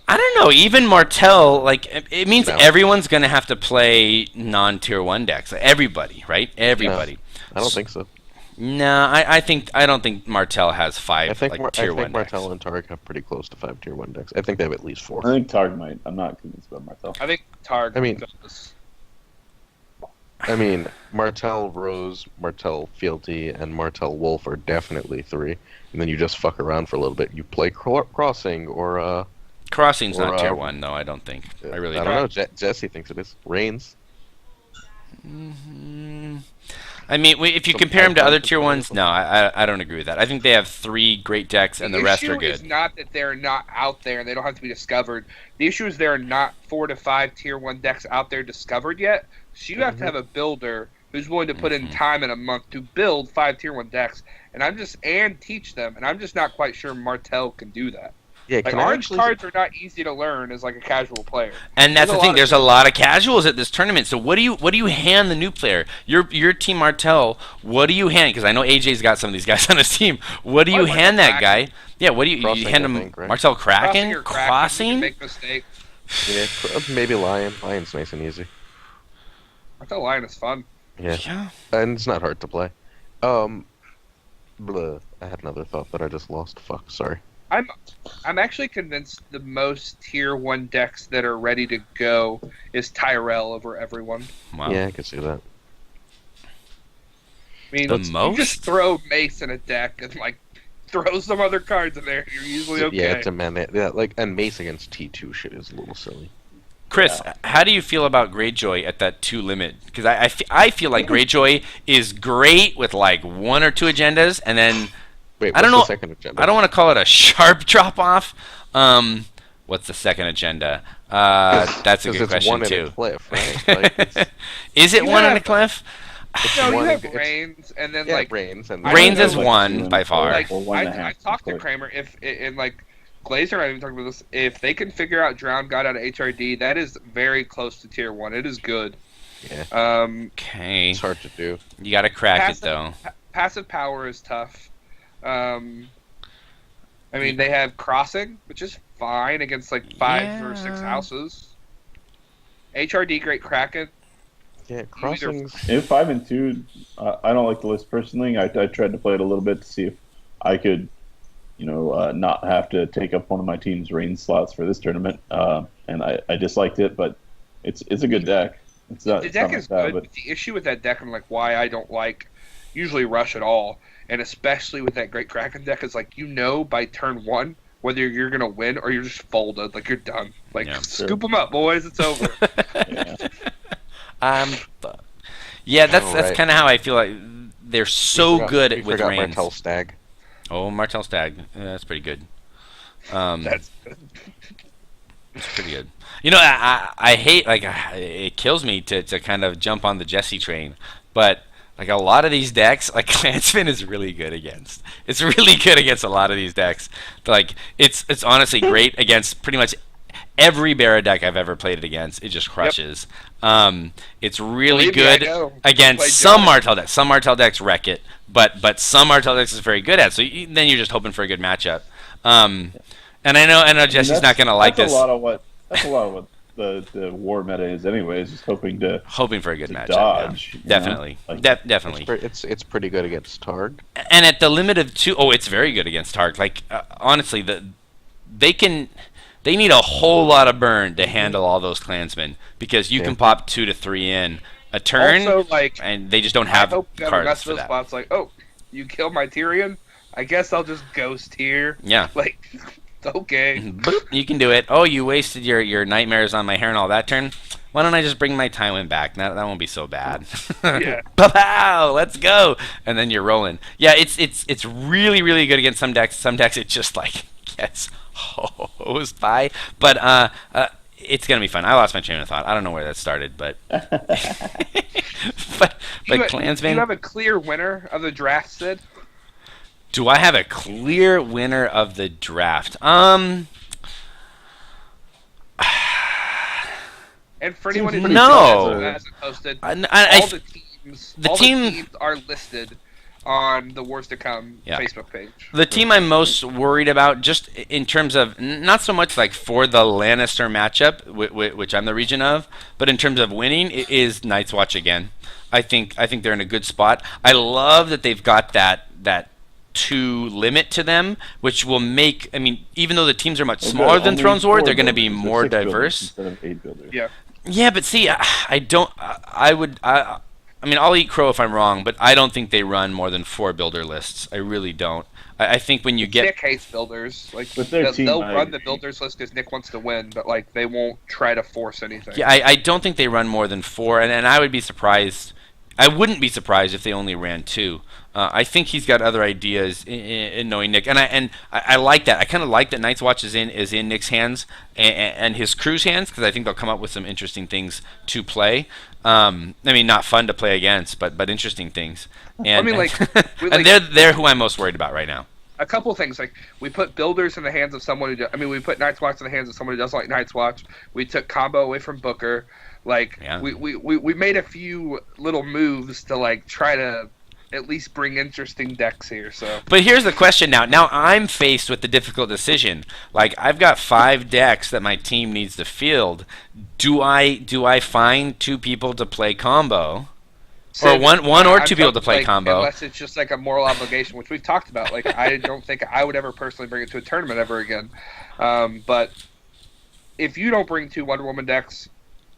I don't know. Even Martell, like it means No. everyone's gonna have to play non-tier 1 decks. Everybody, right? Everybody. I don't think so. No, I don't think Martell has 5 I think tier 1 decks. Martell and Targ have pretty close to 5 tier 1 decks. I think they have at least 4. I think Targ might. I'm not convinced about Martell. I think Targ. I mean- does. I mean, Martell Rose, Martell Fealty, and Martell Wolf are definitely 3. And then you just fuck around for a little bit. You play Crossing or Crossing's Or, not tier 1, though. I don't think. I really don't know. Jesse thinks it is. Reigns. I mean, if you Some compare them to other icons tier as 1s, no, I don't agree with that. I think they have 3 great decks, and the rest are issue is good. not that they're not out there and they don't have to be discovered. The issue is there are not 4 to 5 tier 1 decks out there discovered yet. So you have to have a builder who's willing to put in time in a month to build 5 tier 1 decks, and teach them. And I'm just not quite sure Martell can do that. Yeah, Like, orange cards are not easy to learn as like a casual player. And that's There's the a thing. lot There's of- a lot of casuals at this tournament. So what do you hand the new player? Your team Martell. What do you hand? Because I know AJ's got some of these guys on his team. What do you Probably hand Martell that guy? Yeah. What do you Crossing, hand I him? think, right? Martell Kraken? or Kraken, you Crossing? can make mistakes. Yeah, maybe Lion. Lion's nice and easy. Martell Lion is fun. Yeah. Yeah. And it's not hard to play. Blah. I had another thought that I just lost. Fuck, sorry. I'm actually convinced the most tier 1 decks that are ready to go is Tyrell over everyone. Wow. Yeah, I can see that. I mean, The you most? just throw Mace in a deck and like throw some other cards in there. You're usually okay. Yeah, it's a man. Yeah, like, and Mace against T2 shit is a little silly. Chris, how do you feel about Greyjoy at that 2 limit? Because I feel like Greyjoy is great with like 1 or 2 agendas, and then Wait, I don't what's know. the second agenda? I don't want to call it a sharp drop off. What's the second agenda? That's a good it's question one in too. a cliff, right? Like, it's, Is it You one in a have- cliff? No, you one- have it's- Reigns, and then yeah, like Reigns and I Reigns don't is know, one by far. Like Or 1.5 I talked to cliff. Kramer if and like Glazer and I even talked about this. If they can figure out Drowned God out of HRD, that is very close to tier 1. It is good. Yeah. Okay, it's hard to do. you got to crack Passive- it though. Passive power is tough. I mean, they have Crossing, which is fine against like 5 or 6 Yeah. houses. HRD Great Kraken. Yeah, crossings. In 5 and 2, I don't like the list personally. I tried to play it a little bit to see if I could, not have to take up one of my team's rain slots for this tournament. And I disliked it, but it's a good deck. It's not. The it's deck not is bad, good, but but the issue with that deck and like why I don't like usually Rush at all, and especially with that Great Kraken deck, is like by turn 1 whether you're gonna win or you're just folded, like you're done. Like Yeah. scoop them up, boys. It's over. yeah. Yeah, that's Alright. kind of how I feel like they're so We forgot- good we with forgot Reigns. Martell Stag. Oh, Martell Stag. Yeah, that's pretty good. That's pretty good. I hate it kills me to kind of jump on the Jesse train, but like a lot of these decks, like Clansman is really good against. It's really good against a lot of these decks. Like it's honestly great against pretty much every Barra deck I've ever played it against. It just crushes. It's really Believe me, I good know. against Played some John. Martell decks. Some Martell decks wreck it, but some Martell decks is very good at. So then you're just hoping for a good matchup. And I know Jesse's not gonna like that's this. That's a lot of what the war meta is, anyways. Just hoping Hoping for a good to matchup. dodge. Yeah. you know? Definitely. Like, Definitely. It's pretty good against Targ. And at the limit of 2, it's very good against Tark. Like honestly, they need a whole lot of burn to handle all those Klansmen because you Yeah. can pop 2 to 3 in a turn, Also, like and they just don't I have hope you never cards mess for those that. spots. Like, oh, you killed my Tyrion. I guess I'll just ghost here. Yeah. Like, okay. Boop, you can do it. Oh, you wasted your nightmares on my hair and all that turn. Why don't I just bring my Tywin back? That won't be so bad. Yeah. Pow! Let's go. And then you're rolling. Yeah, it's really really good against some decks. Some decks it just like gets hosed by. But it's gonna be fun. I lost my train of thought. I don't know where that started, but but Klansman. Do you have a clear winner of the draft, Sid? Do I have a clear winner of the draft? And for anyone who No. hasn't posted, I- all the teams are listed on the Wars to Come Facebook page. The team I'm most worried about, just in terms of not so much like for the Lannister matchup, which I'm the region of, but in terms of winning, it is Night's Watch again. I think they're in a good spot. I love that they've got that 2 limit to them, which will make. I mean, even though the teams are much smaller than Thrones War, they're going to be more diverse. Instead of 8 builders. Yeah. Yeah, but see, I don't. I would. I mean, I'll eat crow if I'm wrong, but I don't think they run more than 4 builder lists. I really don't. I think when you get Nick hates builders. Like With their team, they'll I run the agree. builders list because Nick wants to win, but like they won't try to force anything. Yeah, I don't think they run more than 4, and I would be surprised. I wouldn't be surprised if they only ran 2. I think he's got other ideas in knowing Nick, and I like that. I kind of like that Night's Watch is in Nick's hands and his crew's hands, because I think they'll come up with some interesting things to play. I mean, not fun to play against, but interesting things. And, I mean, like, and they're who I'm most worried about right now. A couple of things, like we put builders in the hands of someone who. We put Night's Watch in the hands of someone who doesn't like Night's Watch. We took combo away from Booker. Like Yeah. we made a few little moves to like try to at least bring interesting decks here. So, But here's the question now. Now I'm faced with the difficult decision. Like, I've got 5 decks that my team needs to field. Do I find 2 people to play combo? Or one or 2 people to play like, combo? unless it's just like a moral obligation, which we've talked about. Like, I don't think I would ever personally bring it to a tournament ever again. But if you don't bring 2 Wonder Woman decks,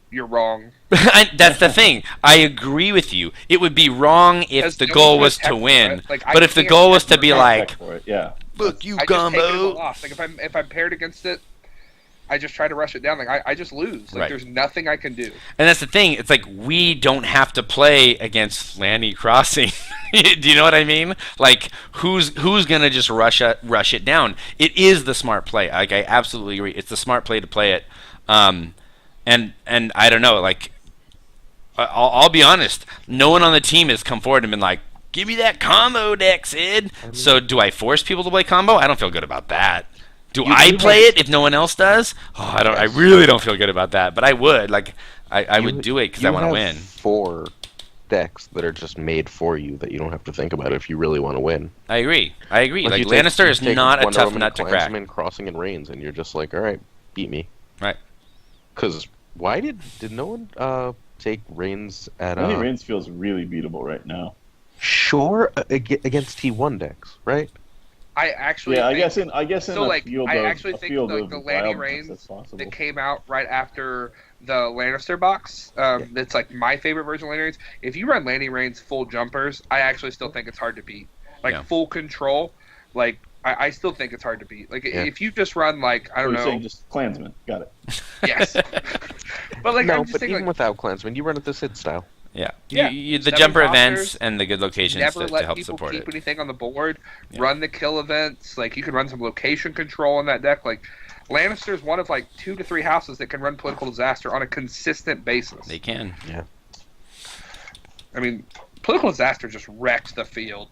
you're wrong. That's the thing. I agree with you. It would be wrong if Because the no goal one's was gonna to tech win. for it. Like, I But if the can't goal was tech to for be it. like, For it, yeah. look, you I just take it as a combo. loss. Like if I'm paired against it, I just try to rush it down. Like I just lose. Like Right. there's nothing I can do. And that's the thing. It's like we don't have to play against Lanny Crossing. Do you know what I mean? Like who's gonna just rush it down? It is the smart play. Like I absolutely agree. It's the smart play to play it. And I don't know. Like I'll be honest. No one on the team has come forward and been like, "Give me that combo deck, Sid." So do I force people to play combo? I don't feel good about that. Do I play it if no one else does? Oh, I don't. I really don't feel good about that. But I would. Like, I would do it because I want to win. 4 decks that are just made for you that you don't have to think about if you really want to win. I agree. Like you Lannister is take not a Wonder tough Woman, nut to crack. Klansman, Crossing and Reigns, and you're just like, all right, beat me. Right. Because why did no one take Reigns at Lenny Reigns feels really beatable right now. Sure against T1 decks, right? I actually Yeah, think, I guess in so. a Like field I of, actually a think field like of the Lanny wild Reigns that's possible. that came out right after the Lannister box. That's like my favorite version of Lanny Reigns. If you run Lanny Reigns full jumpers, I actually still think it's hard to beat. Like Yeah. full control, like I still think it's hard to beat. Like Yeah. if you just run like I don't You're know, saying just Klansman. Got it. yes. But like no, I'm just but saying, even like, without Klansman, you run it the Sid style. Yeah. Yeah. The 7 jumper rosters, events and the good locations never to let help people support keep it. anything on the board. Yeah. Run the kill events. Like you can run some location control on that deck. Like Lannister's one of like 2 to 3 houses that can run political disaster on a consistent basis. They can. Yeah. I mean, political disaster just wrecks the field.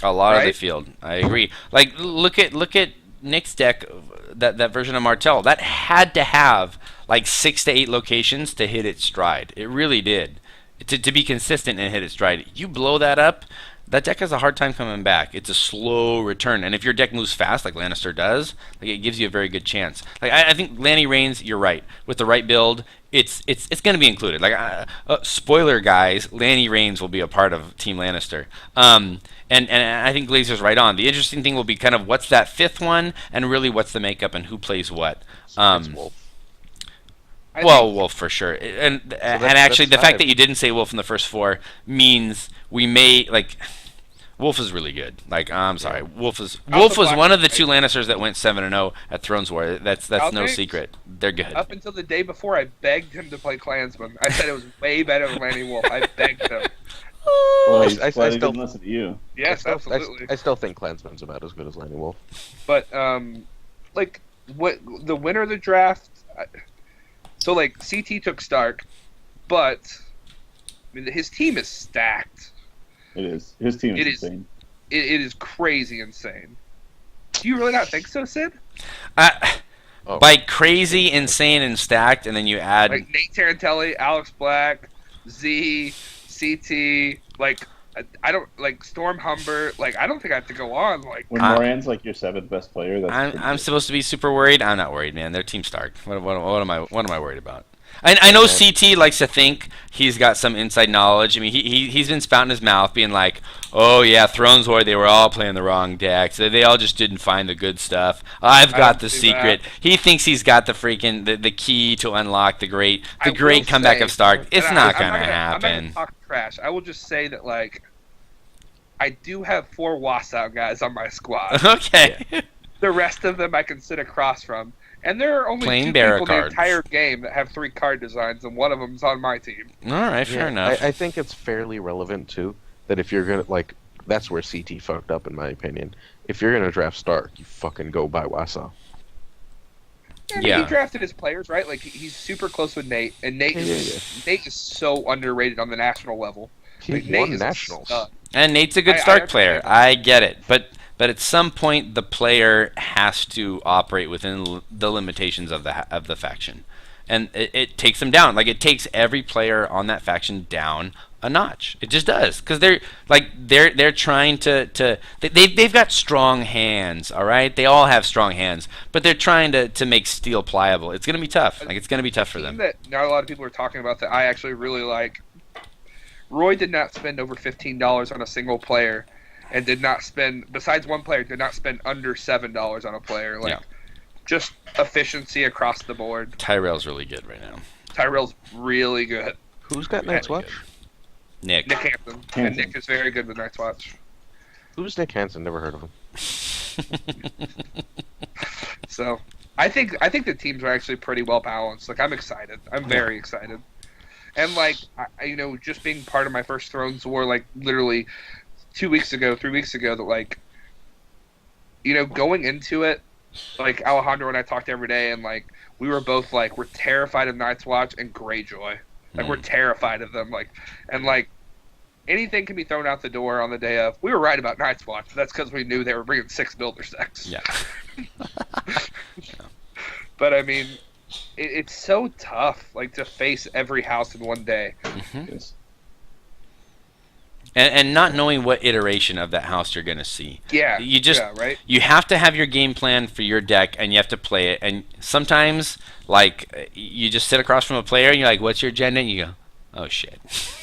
A lot of the Right? field. I agree. Like look at Nick's deck, that version of Martell. That had to have like 6 to 8 locations to hit its stride. It really did. To be consistent and hit its stride. You blow that up, that deck has a hard time coming back. It's a slow return. And if your deck moves fast like Lannister does, like it gives you a very good chance. Like I think Lanny Reigns, you're right. With the right build, it's going to be included. Like spoiler guys, Lanny Reigns will be a part of Team Lannister. And I think Glazer's right on. The interesting thing will be kind of what's that 5th one, and really what's the makeup and who plays what. It's Wolf. I Well, think- Wolf for sure, and that's actually the fact 5. that you didn't say Wolf in the first 4 means we may like. Wolf is really good. Like I'm sorry, Wolf was Black one of the Knight. 2 Lannisters that went 7-0 at Thrones War. That's no Thanks. secret. They're good. Up until the day before, I begged him to play Klansman. I said it was way better than Lanny Wolf. I begged him. Well, he's I glad he still- didn't listen to you. Yes, I absolutely. still think Klansman's about as good as Lightning Wolf. But like what the winner of the draft? So like CT took Stark, but I mean his team is stacked. It is. His team is It is. insane. It is crazy insane. Do you really not think so, Sid? Oh. By crazy, insane, and stacked, and then you add Like Nate Tarantelli, Alex Black, Z, CT, like I don't like Storm Humber. Like I don't think I have to go on. Like When I- Moran's like your seventh best player, that's pretty I'm good. supposed to be super worried. I'm not worried, man. Their team's Stark. What am I worried about? I know CT likes to think he's got some inside knowledge. I mean, he's been spouting his mouth, being like, "Oh yeah, Thrones War, they were all playing the wrong decks. They all just didn't find the good stuff. I've I got don't the see secret." He thinks he's got the freaking the key to unlock the great I will comeback say- of Stark. It's and not I'm gonna I'm not happen. gonna talk trash. I will just say that like I do have 4 Wassout guys on my squad. Okay. The rest of them I can sit across from. And there are only Plain 2 bearer people in the cards. entire game that have 3 card designs, and one of them's on my team. All right, fair enough. I think it's fairly relevant too that if you're gonna like, that's where CT fucked up in my opinion. If you're gonna draft Stark, you fucking go by Wassa. I mean, Yeah. he drafted his players, right? Like he's super close with Nate, and Nate Nate is so underrated on the national level. He Like, won Nate is a nationals. stud. And Nate's a good I Stark understand player. that. I get it, but at some point the player has to operate within the limitations of the faction, and it takes them down. Like it takes every player on that faction down a notch. It just does, because they're trying they've got strong hands. All right, they all have strong hands, but they're trying to make steel pliable. It's gonna be tough. Like it's gonna be tough for Team them. that not a lot of people are talking about that I actually really like. Roy did not spend over $15 on a single player, and did not spend, besides one player, did not spend under $7 on a player. Like, Yeah. just efficiency across the board. Tyrell's really good right now. Tyrell's really good. Who's got Night's Really Watch? Nick. Nick Hansen. And Nick is very good with Night's Watch. Who's Nick Hansen? Never heard of him. So I think the teams are actually pretty well balanced. Like I'm excited. I'm very excited. And like just being part of my first Thrones War, like literally 3 weeks ago, that like going into it, like Alejandro and I talked every day, and like we were both like we're terrified of Night's Watch and Greyjoy. Like we're terrified of them. Like and like anything can be thrown out the door on the day of. We were right about Night's Watch, but that's because we knew they were bringing 6 builder decks. Yeah. But I mean, it's so tough, like to face every house in one day. Yes. And not knowing what iteration of that house you're gonna see. Yeah, You just right. you have to have your game plan for your deck, and you have to play it. And sometimes, like, you just sit across from a player, and you're like, "What's your agenda?" And you go, "Oh shit!"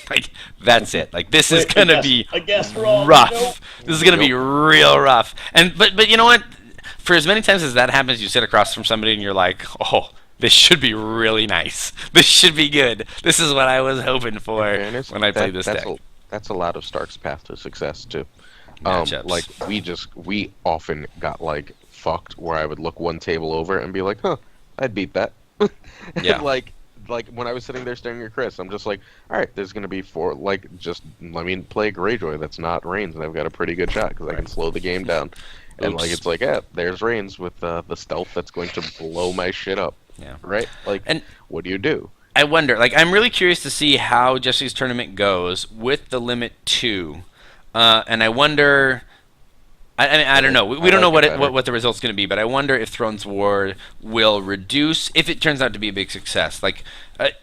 Like that's it. Like this is gonna be I guess wrong. rough. Nope. This is gonna be real rough. And but you know what? For as many times as that happens, you sit across from somebody, and you're like, "Oh, this should be really nice. This should be good. This is what I was hoping for In fairness, when I played this deck." That's a lot of Stark's path to success too. Matchups. Like we often got like fucked where I would look one table over and be like, "Huh, I'd beat that." Yeah. like when I was sitting there staring at Chris, I'm just like, "All right, there's gonna be 4. Like, just let me play Greyjoy. That's not Reigns, and I've got a pretty good shot because I can slow the game down." And like Oops. it's like, yeah, there's Reigns with the stealth that's going to blow my shit up. Yeah. Right. Like, And- what do you do? I wonder, like, I'm really curious to see how Jesse's tournament goes with the limit 2. And I wonder, I mean, I don't know. We don't know like it what the result's going to be, but I wonder if Thrones War will reduce, if it turns out to be a big success. Like,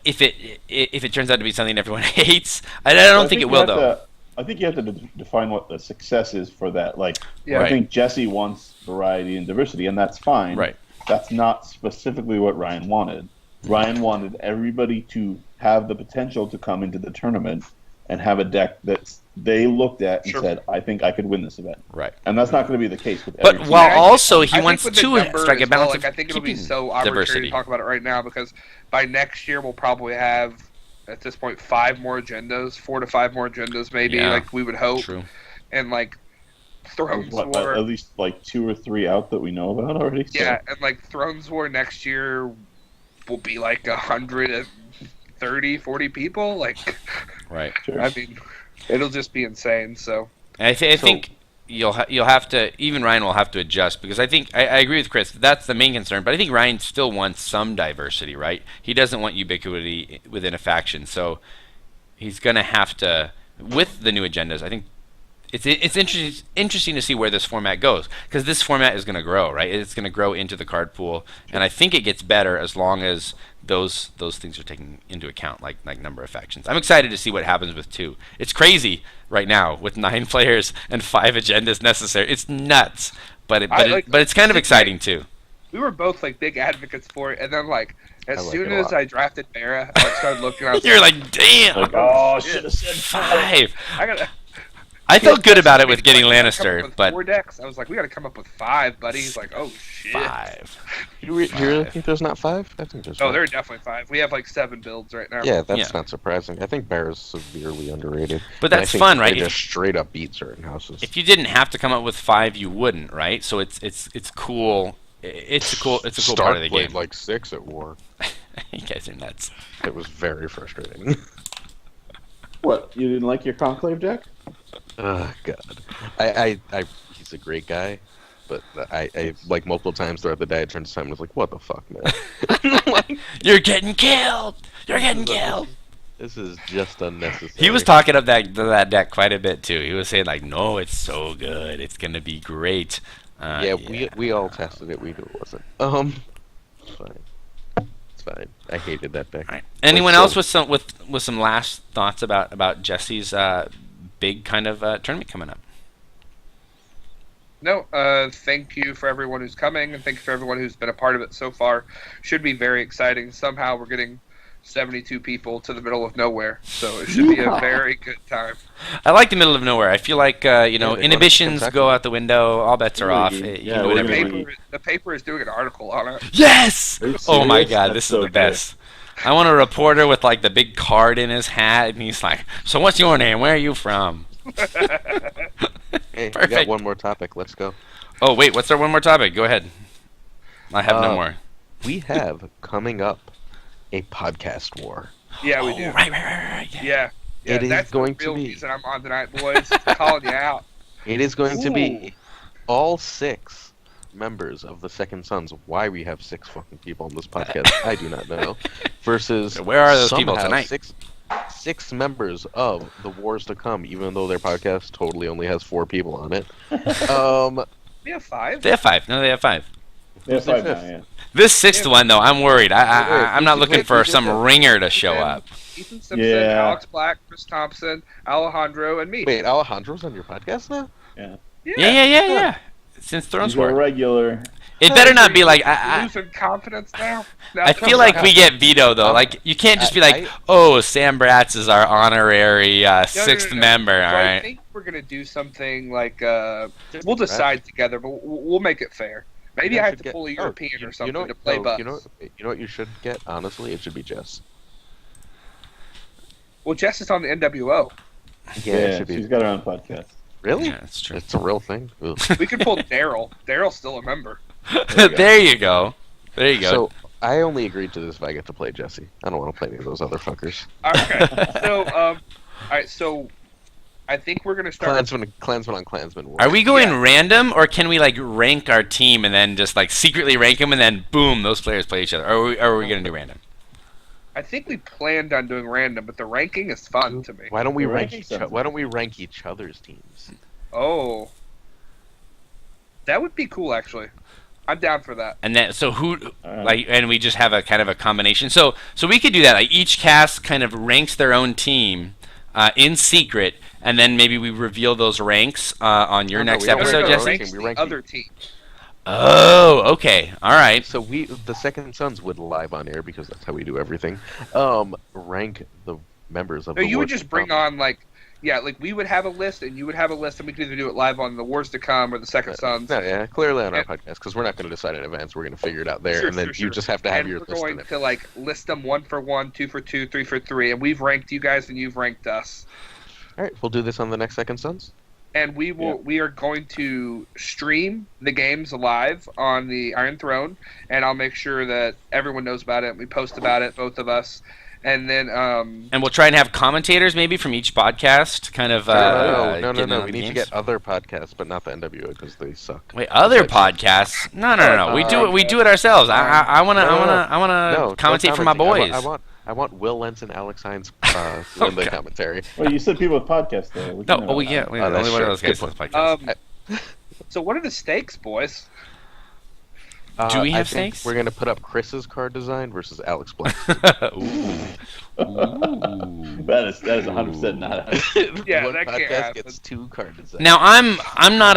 if it turns out to be something everyone hates. I don't think it will, though. I think you have to define what the success is for that. Like, Yeah. I think Jesse wants variety and diversity, and that's fine. Right. That's not specifically what Ryan wanted. Ryan wanted everybody to have the potential to come into the tournament and have a deck that they looked at and Sure. said, "I think I could win this event." Right. And that's not going to be the case with But every while team. also he I think wants with the to number strike a as well, balance like, of I think it'll be keeping so arbitrary diversity. to talk about it right now because by next year we'll probably have at this point 5 more agendas, 4 to 5 more agendas maybe, Yeah. like we would hope. True. And like Thrones What, War, at least like 2 or 3 out that we know about already. So, yeah, and like Thrones War next year will be like 130, 40 people. Like, Right. sure. I mean, It'll just be insane. So And I think you'll have to, even Ryan will have to adjust, because I think I agree with Chris. That's the main concern, but I think Ryan still wants some diversity, right? He doesn't want ubiquity within a faction, so he's going to have to, with the new agendas. I think it's interesting to see where this format goes, because this format is going to grow, right? It's going to grow into the card pool, and I think it gets better as long as those things are taken into account, like number of factions. I'm excited to see what happens with 2. It's crazy right now with 9 players and 5 agendas necessary. It's nuts, but it's kind of exciting too. we were both like big advocates for it, and then like as like soon it a as lot. I drafted Mara, I started looking. I was You're like, damn, Like, oh, should have said 5. I gotta. I felt good about it with getting Like, we gotta come up Lannister, with but 4 decks. I was like, we gotta come up with 5, buddy. He's like, oh shit. 5. You really think there's not 5? I think there's. Oh, 5. there are definitely 5. We have like 7 builds right now. Yeah, that's Yeah. not surprising. I think Bear is severely underrated. But And I that's think fun, right? They just straight up beat certain houses. If you didn't have to come up with 5, you wouldn't, right? So it's cool. It's a cool Stark part of the played game. like 6 at war. You guys are nuts. It was very frustrating. What? You didn't like your Conclave deck? Oh God, I he's a great guy, but I like multiple times throughout the day I turned to Simon and was like, "What the fuck, man? Like, You're getting killed. You're getting killed. this is just unnecessary." He was talking up that deck quite a bit too. He was saying like, "No, it's so good. It's gonna be great." Yeah, we all tested it. We knew it wasn't. It's fine. It's fine. I hated that deck. All right. Anyone so- else with some last thoughts about Jesse's big kind of tournament coming up? No, thank you for everyone who's coming, and thank you for everyone who's been a part of it so far. Should be very exciting. Somehow we're getting 72 people to the middle of nowhere, so it should be a very good time. I like the middle of nowhere. I feel like they go to inhibitions Kentucky. go out the window. All bets are off. Yeah, You yeah, can do we're whatever The you gonna want. the paper is doing an article on it. Yes! Are you Oh my serious? God, That's this is so the good. best. I want a reporter with like the big card in his hat, and he's like, "So what's your name? Where are you from?" Hey, we Perfect. got one more topic. Let's go. Oh wait, what's our one more topic? Go ahead. I have no Uh, more. We have coming up a podcast war. Yeah, we Oh, do. right. Yeah. Yeah, It is that's going the to real be. reason I'm on tonight, boys. Calling you out. It is going to Ooh. be all 6 members of the Second Sons. Why we have 6 fucking people on this podcast, I do not know. Versus Where are those people somehow tonight? Six members of the Wars to Come, even though their podcast totally only has 4 people on it. We have 5. They have 5. No, they have 5. Yeah, Who's the 5 now, fifth? yeah. This 6th one though, I'm worried. I'm not looking wait, for who's the some fifth? ringer to show up. Ethan Simpson, Yeah. Alex Black, Chris Thompson, Alejandro, and me. Wait, Alejandro's on your podcast now? Yeah. Since Thrones He's a War. regular. It better not be like I Losing confidence now. feel like we get veto though. Like you can't just be like, "Oh, Sam Bratz is our honorary 6th no. member." So All I right. think we're gonna do something like we'll decide together, but we'll make it fair. Maybe I have to pull a European or something to play Bucks. You know what you should get? Honestly, it should be Jess. Well, Jess is on the NWO. Yeah, it Yeah, should be. she's got her own podcast. Really? Yeah, that's true. It's a real thing. Ugh. We could pull Daryl. Daryl's still a member. There you go. There you go. So I only agreed to this if I get to play Jesse. I don't want to play any of those other fuckers. Okay. All right. So, I think we're gonna start. Clansman on Clansman. War. Are we going Yeah. random, or can we like rank our team and then just like secretly rank them, and then boom, those players play each other? Or are we gonna do random? I think we planned on doing random, but the ranking is fun to me. Why don't we The rank ranking each? sounds Why don't we rank each other's teams? Oh, that would be cool. Actually, I'm down for that. And then so who Alright. like, and we just have a kind of a combination. So we could do that. Like each cast kind of ranks their own team in secret, and then maybe we reveal those ranks on your No, next we don't episode, rank Jesse. ranking, Ranks we the rank other team. Oh, okay, all right. So the Second Sons would live on air because that's how we do everything. Rank the members of. No, the you would Wars just to bring Come. on like we would have a list and you would have a list, and we could either do it live on the Wars to Come or the Second Sons. No, yeah, clearly on our Yeah. podcast because we're not going to decide in advance. We're going to figure it out there, Sure, and then sure. you just have to have And your we're list going in it. to like list them 1 for 1, 2 for 2, 3 for 3, and we've ranked you guys and you've ranked us. All right, we'll do this on the next Second Sons. And we will. Yeah. We are going to stream the games live on the Iron Throne, and I'll make sure that everyone knows about it. We post about it, both of us, And then And we'll try and have commentators maybe from each podcast, kind of. No. get in on We the need to games. get other podcasts, but not the NWO because they suck. Wait, other podcasts? No. We do it. We do it ourselves. I wanna No, commentate don't for my commentate. boys. I want Will Lentz and Alex Hines in the commentary. Well, you said people with podcasts, though. We No, can well, we know. get Oh, that's only one of true. those guys Good on this podcast. so what are the stakes, boys? Do we I have think snakes? We're gonna put up Chris's card design versus Alex Black. Ooh. That is 100% not. Yeah, One that can't podcast happen. gets 2 card designs. Now I'm not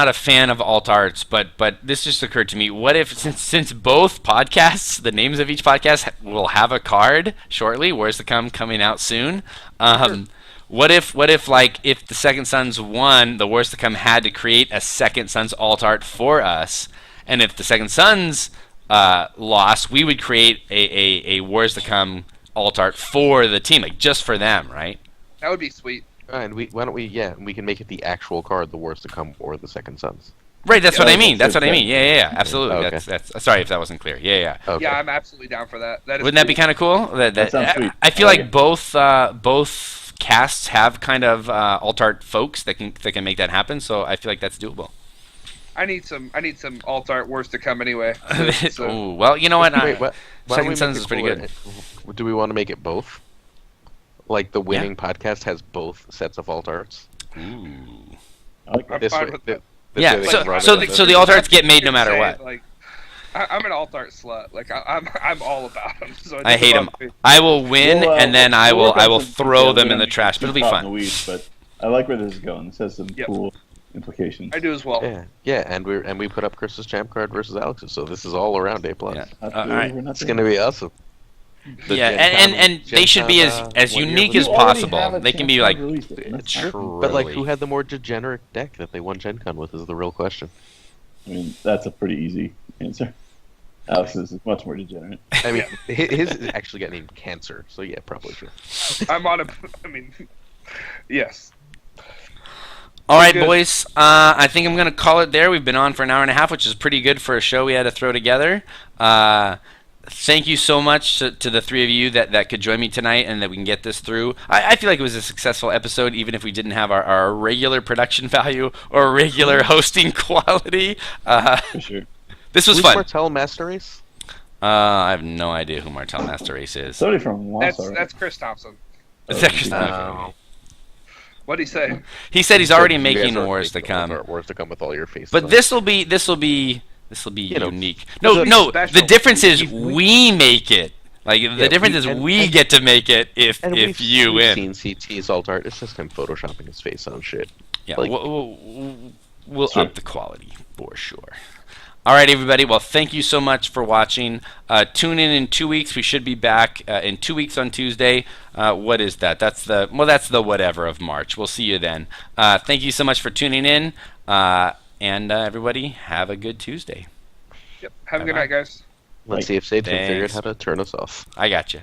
a fan of alt arts, but this just occurred to me. What if since both podcasts, the names of each podcast will have a card shortly, Wars to Come coming out soon. What if like if the Second Sons won, the Wars to Come had to create a Second Sons alt art for us, and if the Second Sons lost, we would create a Wars to Come alt art for the team, like just for them, right? That would be sweet. And why don't we? Yeah, we can make it the actual card, the Wars to Come or the Second Sons. Right, that's Yeah, what I that's mean. That's what I good. mean. Yeah, absolutely. Okay. That's sorry if that wasn't clear. Yeah. Okay. Yeah, I'm absolutely down for that. That is Wouldn't that be cool. kind of cool? That sounds sweet. I feel I like like it. both casts have kind of alt art folks that can make that happen. So I feel like that's doable. I need some alt art Wars to Come anyway. So- Ooh, well, you know what? Wait, why don't Second we make Sons it is pretty cooler? good. Do we want to make it both? Like the winning podcast has both sets of alt arts. Ooh. I like I'm that. fine with that. Yeah, way they so- can run so it the- in so the alt arts get made no matter Saying, what. Like, I'm an alt art slut. Like I'm all about them. So I hate them. them. I will win, We'll, and then I we'll will work on some throw details. them We in the don't trash. get But it'll be too caught in fun. the weeds, but I like where this is going. This has some Yep. cool implications. I do as well. Yeah, and we put up Chris's champ card versus Alex's, so this is all around A plus. Yeah. Absolutely, all right. we're not It's there. gonna be awesome. The Yeah, Gen and Con- they should be Gen as Con, as 1 year unique with as You already possible. have a They can chance be to like release it, and that's not- But like, truly- who had the more degenerate deck that they won Gen Con with is the real question. I mean, that's a pretty easy answer. Alex's is much more degenerate. I mean, his is actually got named Cancer, so yeah, probably true. I'm on a. I mean, yes. All right, Good. boys. I think I'm going to call it there. We've been on for an hour and a half, which is pretty good for a show we had to throw together. Thank you so much to the three of you that could join me tonight and that we can get this through. I feel like it was a successful episode, even if we didn't have our regular production value or regular hosting quality. For sure. This was Who's fun. Martel Master Race? I have no idea who Martel Master Race is. Somebody from Wausau, right? That's Chris Thompson. Is that Chris Oh, Thompson? What'd he say? He said he's already You guys making are Wars to making come. Wars to come with all your faces. But on. this will be You know, unique. it's No, a no. special. The difference is we make it. Like the difference is we get to make it if we've you win. seen CT's alt art. It's just him photoshopping his face on shit. Yeah, like- we'll Sure. up the quality for sure. All right, everybody. Well, thank you so much for watching. Tune in 2 weeks. We should be back in 2 weeks on Tuesday. What is that? That's the whatever of March. We'll see you then. Thank you so much for tuning in, and everybody have a good Tuesday. Yep. Have a good Bye-bye. night, guys. Let's see if Sage can figure out Thanks. how to turn us off. I got you.